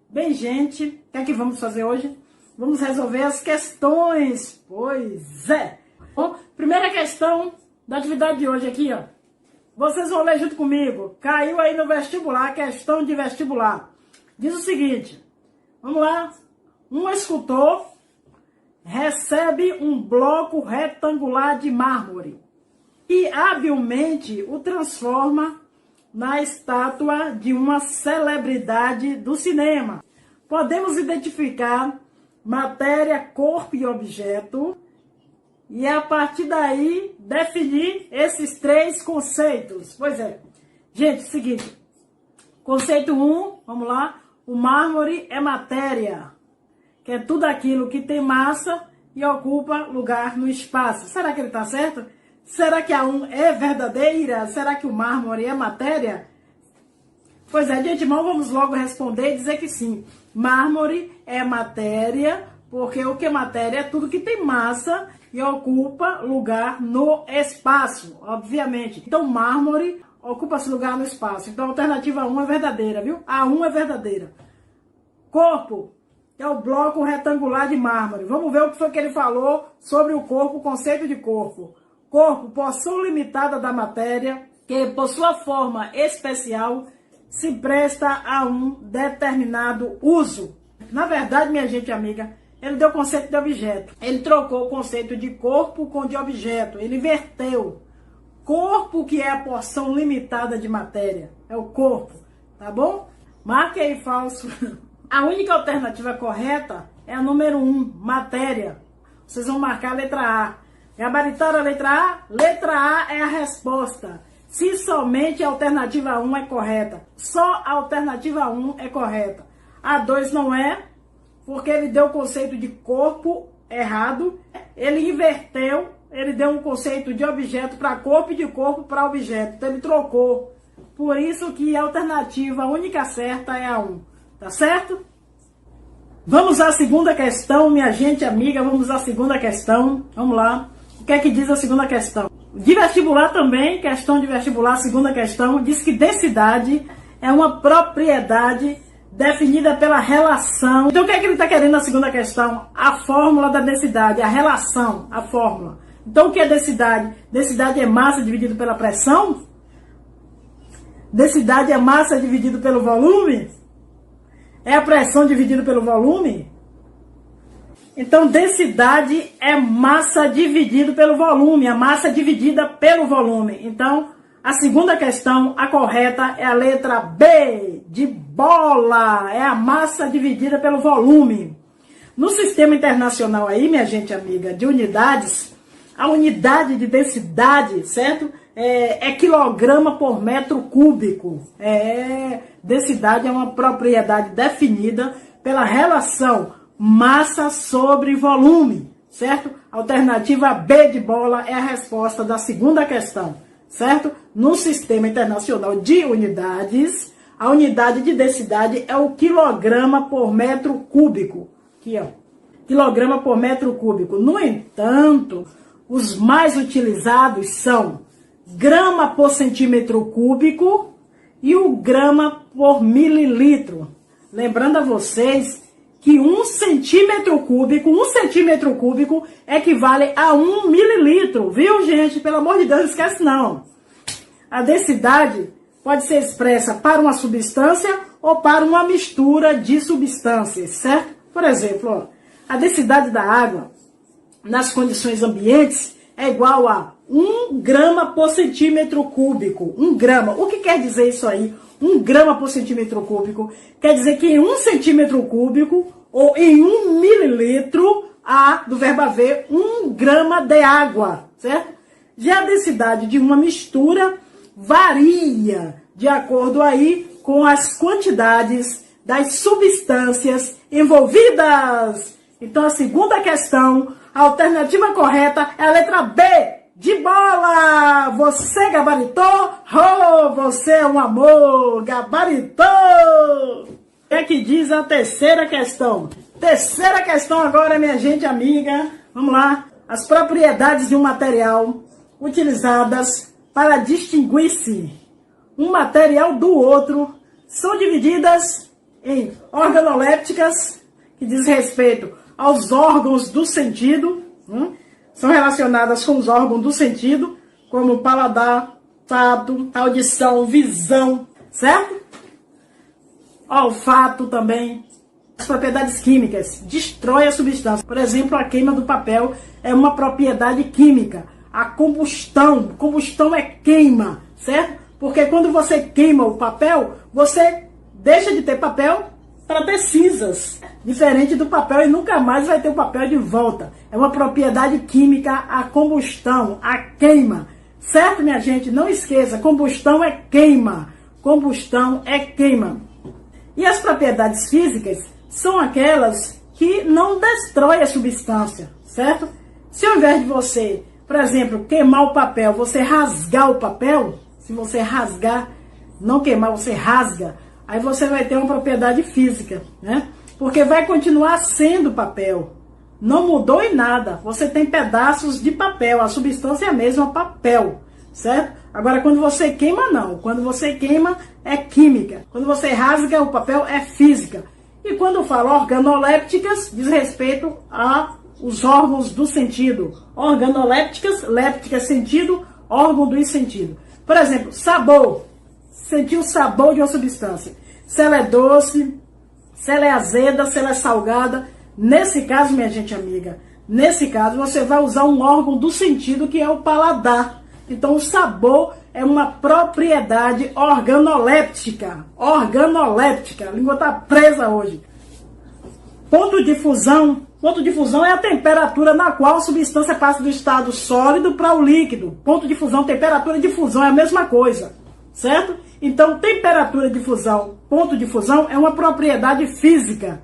Bem, gente, o que é que vamos fazer hoje? Vamos resolver as questões. Pois é. Bom, primeira questão da atividade de hoje aqui, ó. Vocês vão ler junto comigo. Caiu aí no vestibular, questão de vestibular. Diz o seguinte. Vamos lá. Um escultor recebe um bloco retangular de mármore e habilmente o transforma na estátua de uma celebridade do cinema. Podemos identificar matéria, corpo e objeto e a partir daí definir esses três conceitos. Pois é. Gente, seguinte. Conceito 1, vamos lá. O mármore é matéria, que é tudo aquilo que tem massa e ocupa lugar no espaço. Será que ele está certo? Será que a 1 é verdadeira? Será que o mármore é matéria? Pois é, de antemão vamos logo responder e dizer que sim. Mármore é matéria, porque o que é matéria é tudo que tem massa e ocupa lugar no espaço, obviamente. Então, mármore ocupa-se lugar no espaço. Então, a alternativa 1 é verdadeira, viu? A 1 é verdadeira. Corpo, que é o bloco retangular de mármore. Vamos ver o que foi que ele falou sobre o corpo, o conceito de corpo. Corpo, porção limitada da matéria, que por sua forma especial se presta a um determinado uso. Na verdade, minha gente amiga, ele deu o conceito de objeto. Ele trocou o conceito de corpo com de objeto. Ele inverteu. Corpo, que é a porção limitada de matéria. É o corpo, tá bom? Marque aí falso. A única alternativa correta é a número 1, matéria. Vocês vão marcar a letra A. Gabaritaram a letra A? Letra A é a resposta. Se somente a alternativa 1 é correta. Só a alternativa 1 é correta. A 2 não é, porque ele deu o conceito de corpo errado. Ele inverteu, ele deu um conceito de objeto para corpo e de corpo para objeto. Então ele trocou. Por isso que a alternativa única certa é a 1. Tá certo? Vamos à segunda questão, minha gente amiga. Vamos à segunda questão. Vamos lá. O que é que diz a segunda questão? De vestibular também, questão de vestibular, segunda questão, diz que densidade é uma propriedade definida pela relação. Então o que é que ele está querendo na segunda questão? A fórmula da densidade, a relação, a fórmula. Então o que é densidade? Densidade é massa dividido pela pressão? Densidade é massa dividido pelo volume? É a pressão dividida pelo volume? Então, densidade é massa dividido pelo volume, a massa dividida pelo volume. Então, a segunda questão, a correta, é a letra B, de bola, é a massa dividida pelo volume. No sistema internacional aí, minha gente amiga, de unidades, a unidade de densidade, certo? É quilograma por metro cúbico. Densidade é uma propriedade definida pela relação massa sobre volume, certo? Alternativa B de bola é a resposta da segunda questão, certo? No sistema internacional de unidades, a unidade de densidade é o quilograma por metro cúbico. Aqui, ó. Quilograma por metro cúbico. No entanto, os mais utilizados são grama por centímetro cúbico e o grama por mililitro. Lembrando a vocês que 1 centímetro cúbico equivale a 1 mililitro, viu, gente? Pelo amor de Deus, não esquece não. A densidade pode ser expressa para uma substância ou para uma mistura de substâncias, certo? Por exemplo, ó, a densidade da água nas condições ambientes é igual a 1 grama por centímetro cúbico. 1 grama. O que quer dizer isso aí? 1 grama por centímetro cúbico quer dizer que em 1 centímetro cúbico ou em 1 mililitro há, do verbo haver, 1 grama de água, certo? Já a densidade de uma mistura varia de acordo aí com as quantidades das substâncias envolvidas. Então a segunda questão, a alternativa correta é a letra B, de bola. Você gabaritou? Oh, você é um amor, gabaritou. O que é que diz a terceira questão? Terceira questão agora, minha gente amiga. Vamos lá. As propriedades de um material utilizadas para distinguir-se um material do outro são divididas em organolépticas, que diz respeito aos órgãos do sentido, são relacionadas com os órgãos do sentido, como paladar, tato, audição, visão, certo? Olfato também. As propriedades químicas, destrói a substância. Por exemplo, a queima do papel é uma propriedade química. A combustão é queima, certo? Porque quando você queima o papel, você deixa de ter papel para ter cinzas. Diferente do papel e nunca mais vai ter o papel de volta. É uma propriedade química a combustão, a queima. Certo, minha gente? Não esqueça, combustão é queima. Combustão é queima. E as propriedades físicas são aquelas que não destroem a substância, certo? Se ao invés de você, por exemplo, queimar o papel, você rasgar o papel, se você rasgar, não queimar, você rasga, aí você vai ter uma propriedade física, né? Porque vai continuar sendo papel. Não mudou em nada. Você tem pedaços de papel, a substância é a mesma, papel, certo? Agora, quando você queima, não. Quando você queima, é química. Quando você rasga o papel, é física. E quando eu falo organolépticas, diz respeito aos órgãos do sentido. Organolépticas, léptica, sentido, órgão do sentido. Por exemplo, sabor. Sentir o sabor de uma substância. Se ela é doce, se ela é azeda, se ela é salgada. Nesse caso, minha gente amiga, nesse caso você vai usar um órgão do sentido que é o paladar. Então o sabor é uma propriedade organoléptica. Organoléptica. A língua está presa hoje. Ponto de fusão. Ponto de fusão é a temperatura na qual a substância passa do estado sólido para o líquido. Ponto de fusão, temperatura de fusão é a mesma coisa. Certo? Então, temperatura de fusão, ponto de fusão é uma propriedade física.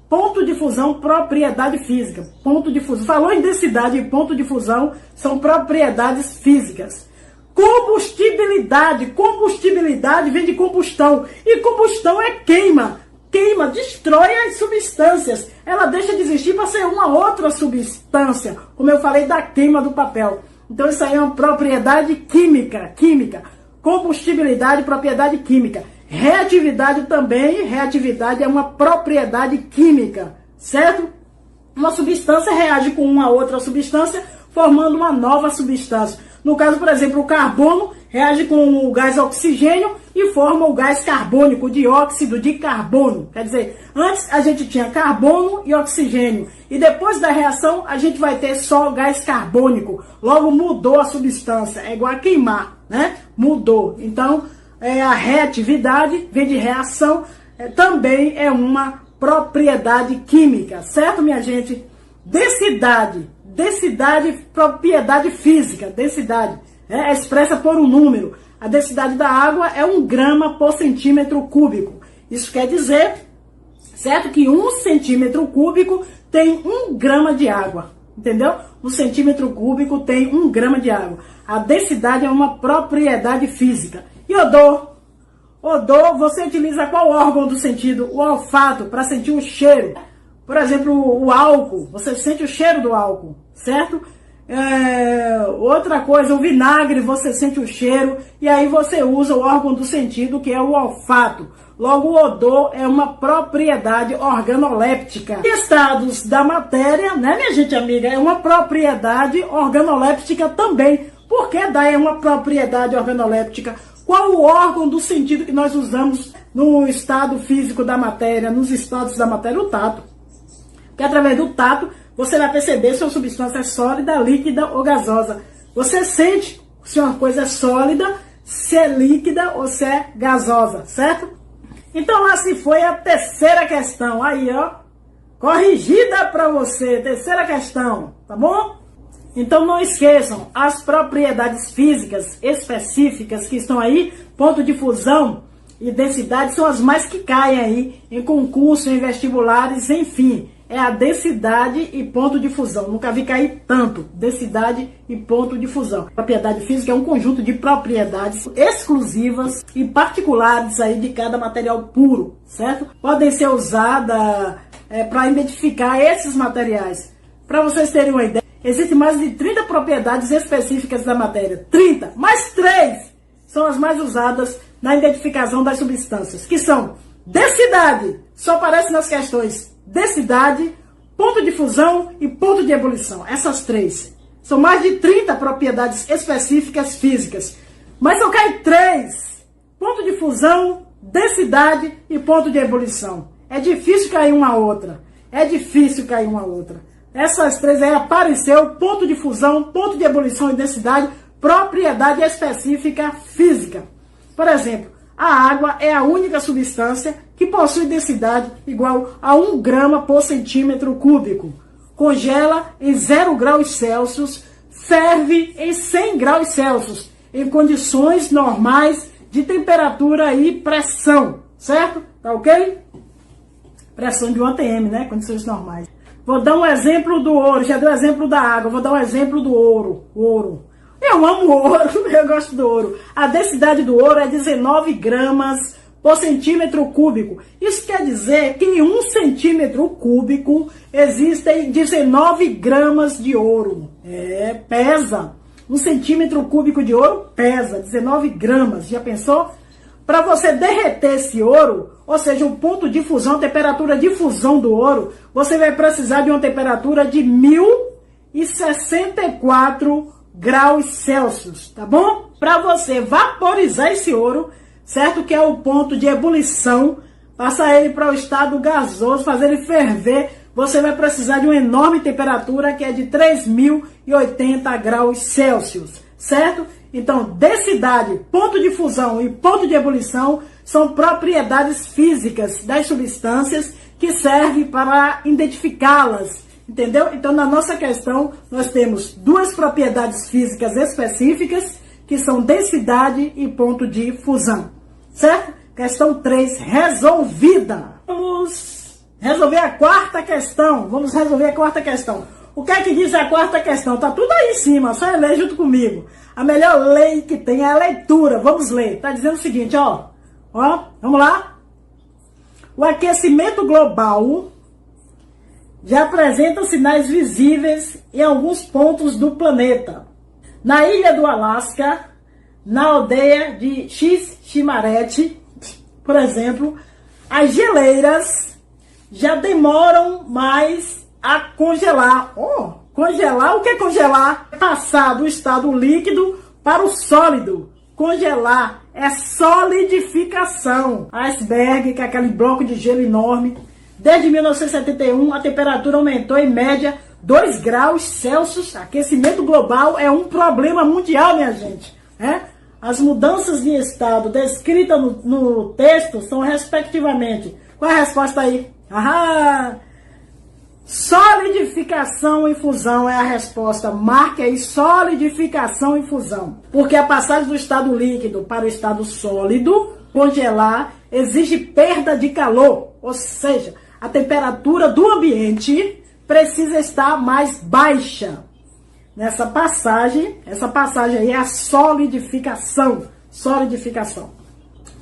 Ponto de fusão, propriedade física. Ponto de fusão. Falou em densidade e ponto de fusão, são propriedades físicas. Combustibilidade. Combustibilidade vem de combustão. E combustão é queima. Queima, destrói as substâncias. Ela deixa de existir para ser uma outra substância. Como eu falei da queima do papel. Então isso aí é uma propriedade química. Combustibilidade, propriedade química. Reatividade também. Reatividade é uma propriedade química. Certo? Uma substância reage com uma outra substância, formando uma nova substância. No caso, por exemplo, o carbono reage com o gás oxigênio e forma o gás carbônico, o dióxido de carbono. Quer dizer, antes a gente tinha carbono e oxigênio. E depois da reação, a gente vai ter só gás carbônico. Logo mudou a substância. É igual a queimar, né? Mudou. Então, a reatividade, vem de reação, também é uma propriedade química. Certo, minha gente? Densidade. Densidade, propriedade física. Densidade é expressa por um número. A densidade da água é 1 grama por centímetro cúbico. Isso quer dizer, certo, que 1 centímetro cúbico tem 1 grama de água. Entendeu? 1 centímetro cúbico tem 1 grama de água. A densidade é uma propriedade física. E odor? Odor, você utiliza qual órgão do sentido? O olfato, para sentir o cheiro. Por exemplo, o álcool, você sente o cheiro do álcool, certo? Outra coisa, o vinagre, você sente o cheiro, e aí você usa o órgão do sentido, que é o olfato. Logo, o odor é uma propriedade organoléptica. Estados da matéria, né, minha gente amiga, é uma propriedade organoléptica também. Por que daí é uma propriedade organoléptica? Qual o órgão do sentido que nós usamos no estado físico da matéria, nos estados da matéria? O tato. Porque através do tato você vai perceber se uma substância é sólida, líquida ou gasosa. Você sente se uma coisa é sólida, se é líquida ou se é gasosa, certo? Então lá se foi a terceira questão. Aí, ó, corrigida para você. Terceira questão, tá bom? Então não esqueçam, as propriedades físicas específicas que estão aí, ponto de fusão e densidade, são as mais que caem aí em concurso, em vestibulares, enfim. É a densidade e ponto de fusão. Nunca vi cair tanto. Densidade e ponto de fusão. Propriedade física é um conjunto de propriedades exclusivas e particulares aí de cada material puro, certo? Podem ser usadas para identificar esses materiais. Para vocês terem uma ideia, existem mais de 30 propriedades específicas da matéria. 30, mais 3 são as mais usadas na identificação das substâncias, que são densidade, só aparece nas questões densidade, ponto de fusão e ponto de ebulição. Essas 3. São mais de 30 propriedades específicas físicas. Mas só cai 3. Ponto de fusão, densidade e ponto de ebulição. É difícil cair uma outra. É difícil cair uma outra. Essas 3 aí apareceu, ponto de fusão, ponto de ebulição e densidade, propriedade específica física. Por exemplo, a água é a única substância que possui densidade igual a 1 grama por centímetro cúbico. Congela em 0 graus Celsius, ferve em 100 graus Celsius, em condições normais de temperatura e pressão, certo? Tá ok? Pressão de 1 atm, né? Condições normais. Vou dar um exemplo do ouro, já dei o exemplo da água, vou dar um exemplo do ouro. Ouro. Eu amo ouro, eu gosto do ouro. A densidade do ouro é 19 gramas por centímetro cúbico. Isso quer dizer que em 1 centímetro cúbico existem 19 gramas de ouro. Pesa. 1 centímetro cúbico de ouro pesa 19 gramas. Já pensou? Para você derreter esse ouro, ou seja, o ponto de fusão, a temperatura de fusão do ouro, você vai precisar de uma temperatura de 1064 graus Celsius, tá bom? Para você vaporizar esse ouro, certo? Que é o ponto de ebulição, passar ele para o estado gasoso, fazer ele ferver, você vai precisar de uma enorme temperatura que é de 3080 graus Celsius, certo? Então, densidade, ponto de fusão e ponto de ebulição são propriedades físicas das substâncias que servem para identificá-las. Entendeu? Então, na nossa questão, nós temos 2 propriedades físicas específicas, que são densidade e ponto de fusão. Certo? Questão 3, resolvida. Vamos resolver a quarta questão. O que é que diz a quarta questão? Tá tudo aí em cima, só ler junto comigo. A melhor lei que tem é a leitura. Vamos ler. Tá dizendo o seguinte, ó. Vamos lá? O aquecimento global já apresenta sinais visíveis em alguns pontos do planeta. Na ilha do Alasca, na aldeia de Xiximarete, por exemplo, as geleiras já demoram mais a congelar. Congelar? O que é congelar? Passar do estado líquido para o sólido. Congelar é solidificação. Iceberg, que é aquele bloco de gelo enorme. Desde 1971, a temperatura aumentou em média 2 graus Celsius. Aquecimento global é um problema mundial, minha gente. As mudanças de estado descritas no texto são respectivamente... Qual é a resposta aí? Solidificação e fusão é a resposta. Marque aí, solidificação e fusão. Porque a passagem do estado líquido para o estado sólido, congelar, exige perda de calor. Ou seja, a temperatura do ambiente precisa estar mais baixa. Essa passagem aí é a solidificação.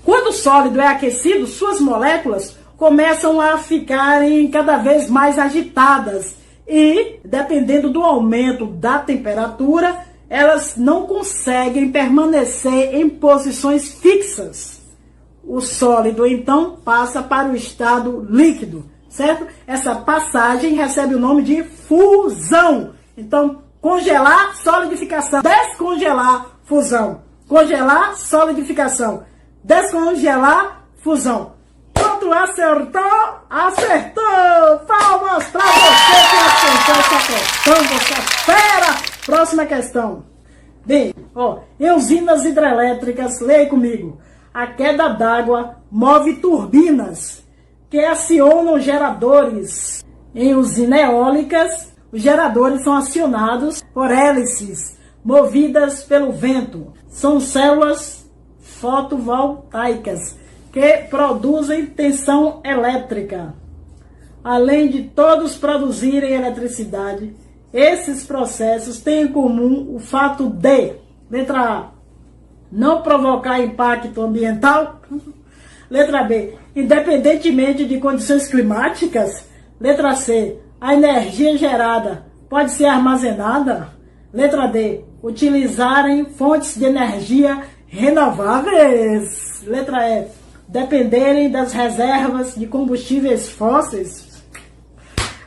Quando o sólido é aquecido, suas moléculas começam a ficarem cada vez mais agitadas e, dependendo do aumento da temperatura, elas não conseguem permanecer em posições fixas. O sólido, então, passa para o estado líquido, certo? Essa passagem recebe o nome de fusão. Então, congelar, solidificação. Descongelar, fusão. Congelar, solidificação. Descongelar, fusão. Pronto, acertou? Acertou! Palmas pra você que acertou essa questão, você é fera! Próxima questão. Bem, em usinas hidrelétricas, leia comigo. A queda d'água move turbinas que acionam geradores. Em usinas eólicas, os geradores são acionados por hélices movidas pelo vento. São células fotovoltaicas que produzem tensão elétrica. Além de todos produzirem eletricidade, esses processos têm em comum o fato de, letra A, não provocar impacto ambiental. Letra B, independentemente de condições climáticas. Letra C, a energia gerada pode ser armazenada. Letra D, utilizarem fontes de energia renováveis. Letra E, dependerem das reservas de combustíveis fósseis.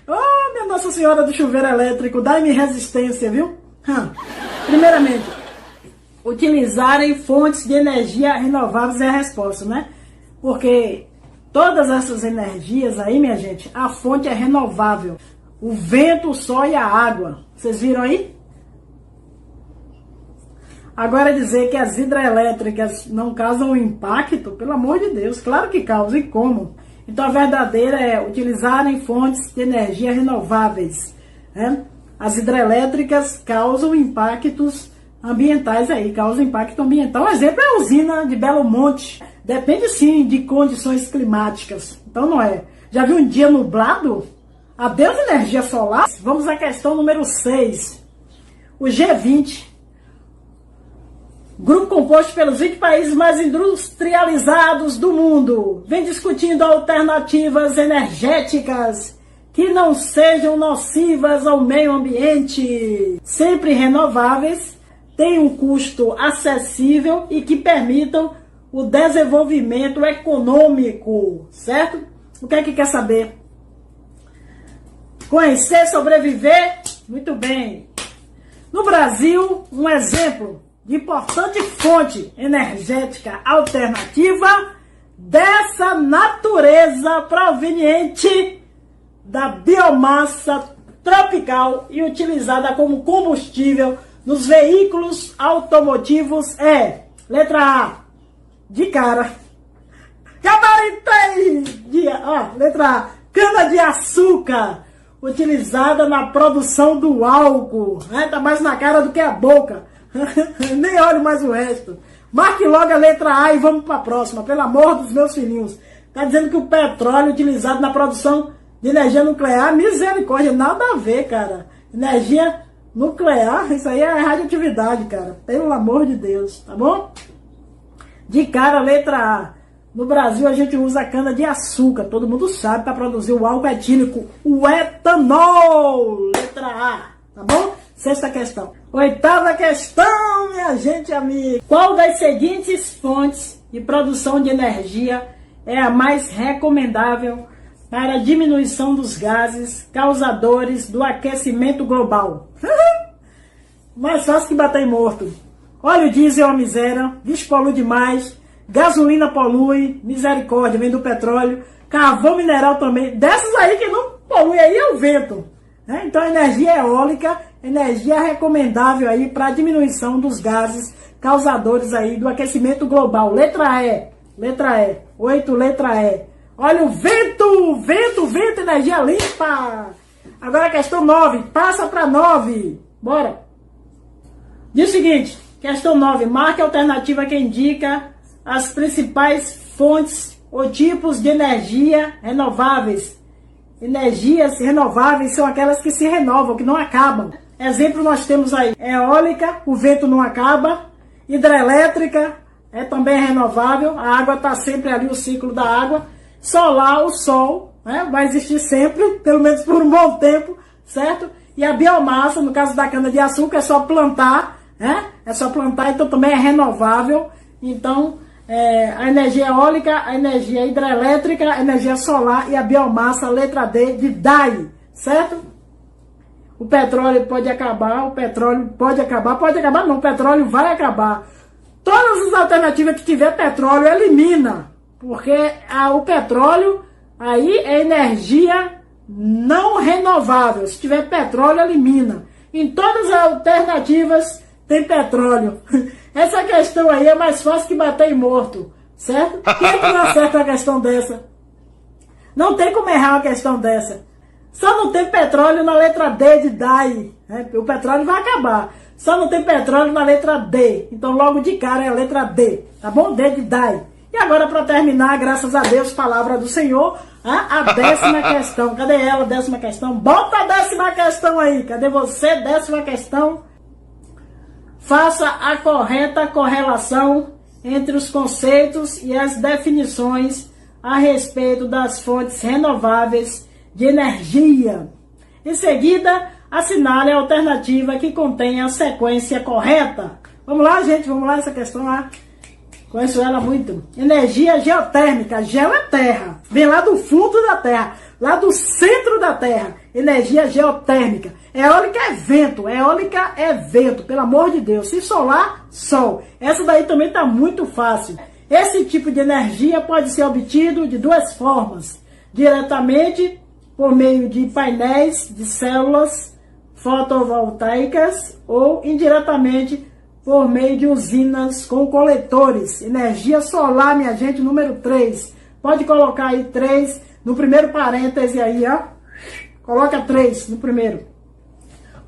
Oh, minha Nossa Senhora do chuveiro elétrico, dai-me resistência, viu? Primeiramente, utilizarem fontes de energia renováveis é a resposta, né? Porque todas essas energias aí, minha gente, a fonte é renovável. O vento, o sol e a água. Vocês viram aí? Agora dizer que as hidrelétricas não causam impacto, pelo amor de Deus, claro que causam, e como? Então a verdadeira é utilizarem fontes de energia renováveis, né? As hidrelétricas causam impactos ambientais aí, causam impacto ambiental. Um exemplo é a usina de Belo Monte. Depende sim de condições climáticas. Então não é. Já viu um dia nublado? Adeus energia solar? Vamos à questão número 6. O G20. Grupo composto pelos 20 países mais industrializados do mundo, vem discutindo alternativas energéticas que não sejam nocivas ao meio ambiente, sempre renováveis, têm um custo acessível e que permitam o desenvolvimento econômico, certo? O que é que quer saber? Conhecer, sobreviver? Muito bem. No Brasil, um exemplo de importante fonte energética alternativa dessa natureza proveniente da biomassa tropical e utilizada como combustível nos veículos automotivos é, letra A, de cara, gabaritei, letra A, cana-de-açúcar, utilizada na produção do álcool, né? Tá mais na cara do que a boca. Nem olho mais o resto. Marque logo a letra A e vamos para a próxima, pelo amor dos meus filhinhos. Está dizendo que o petróleo utilizado na produção de energia nuclear, misericórdia, nada a ver, cara. Energia nuclear, isso aí é radioatividade, cara. Pelo amor de Deus, tá bom? De cara, letra A. No Brasil a gente usa cana de açúcar, todo mundo sabe, para produzir o álcool etílico, o etanol. Letra A, tá bom? Sexta questão. Oitava questão, minha gente amiga. Qual das seguintes fontes de produção de energia é a mais recomendável para a diminuição dos gases causadores do aquecimento global? Mais fácil que bater em morto. Óleo diesel é uma miséria, bicho polui demais, gasolina polui, misericórdia, vem do petróleo, carvão mineral também. Dessas aí que não polui aí é o vento. Né? Então, energia eólica, energia recomendável aí para diminuição dos gases causadores aí do aquecimento global. Letra E, letra E, 8, letra E. Olha o vento, vento, vento, energia limpa. Agora a questão 9, passa para 9. Bora. Diz o seguinte, questão 9, marque a alternativa que indica as principais fontes ou tipos de energia renováveis. Energias renováveis são aquelas que se renovam, que não acabam. Exemplo nós temos aí, eólica, o vento não acaba, hidrelétrica, também renovável, a água está sempre ali, o ciclo da água, solar, o sol, né, vai existir sempre, pelo menos por um bom tempo, certo? E a biomassa, no caso da cana-de-açúcar, é só plantar, né? É só plantar, então também é renovável. Então, a energia eólica, a energia hidrelétrica, a energia solar e a biomassa, letra D de DAI, certo? O petróleo pode acabar, pode acabar não, o petróleo vai acabar. Todas as alternativas que tiver petróleo, elimina, Porque o petróleo aí é energia não renovável. Se tiver petróleo, elimina. Em todas as alternativas tem petróleo. Essa questão aí é mais fácil que bater em morto, certo? Quem é que não acerta uma questão dessa? Não tem como errar uma questão dessa. Só não tem petróleo na letra D de DAI. Né? O petróleo vai acabar. Só não tem petróleo na letra D. Então logo de cara é a letra D. Tá bom? D de DAI. E agora para terminar, graças a Deus, palavra do Senhor, a 10ª questão. Cadê ela, 10ª questão? Bota a 10ª questão aí. Cadê você, 10ª questão? Faça a correta correlação entre os conceitos e as definições a respeito das fontes renováveis de energia. Em seguida, assinale a alternativa que contém a sequência correta. Vamos lá, gente, vamos lá essa questão lá. Conheço ela muito. Energia geotérmica. Geo é terra. Vem lá do fundo da terra. Lá do centro da terra. Energia geotérmica. Eólica é vento. Eólica é vento. Pelo amor de Deus. Se solar, sol. Essa daí também está muito fácil. Esse tipo de energia pode ser obtido de duas formas. Diretamente por meio de painéis de células fotovoltaicas ou indiretamente por meio de usinas com coletores. Energia solar, minha gente, número 3. Pode colocar aí 3 no primeiro parêntese aí, ó. Coloca 3 no primeiro.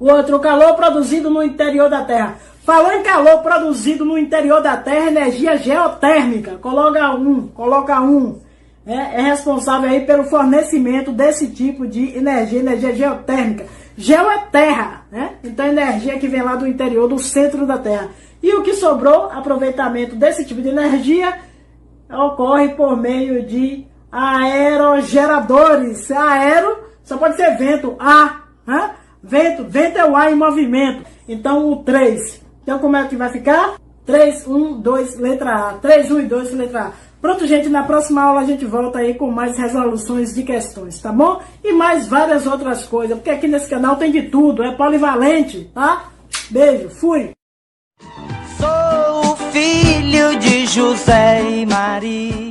O outro, o calor produzido no interior da Terra. Falou em calor produzido no interior da Terra, energia geotérmica. Coloca 1, coloca 1. É responsável aí pelo fornecimento desse tipo de energia geotérmica. Geo é terra, né? Então energia que vem lá do interior, do centro da Terra. E o que sobrou, aproveitamento desse tipo de energia, ocorre por meio de aerogeradores. Aero só pode ser vento, né? Vento é o ar em movimento. Então o 3. Então como é que vai ficar? 3, 1, 2, letra A. 3, 1 e 2, letra A. Pronto, gente, na próxima aula a gente volta aí com mais resoluções de questões, tá bom? E mais várias outras coisas, porque aqui nesse canal tem de tudo, é polivalente, tá? Beijo, fui! Sou o filho de José e Maria.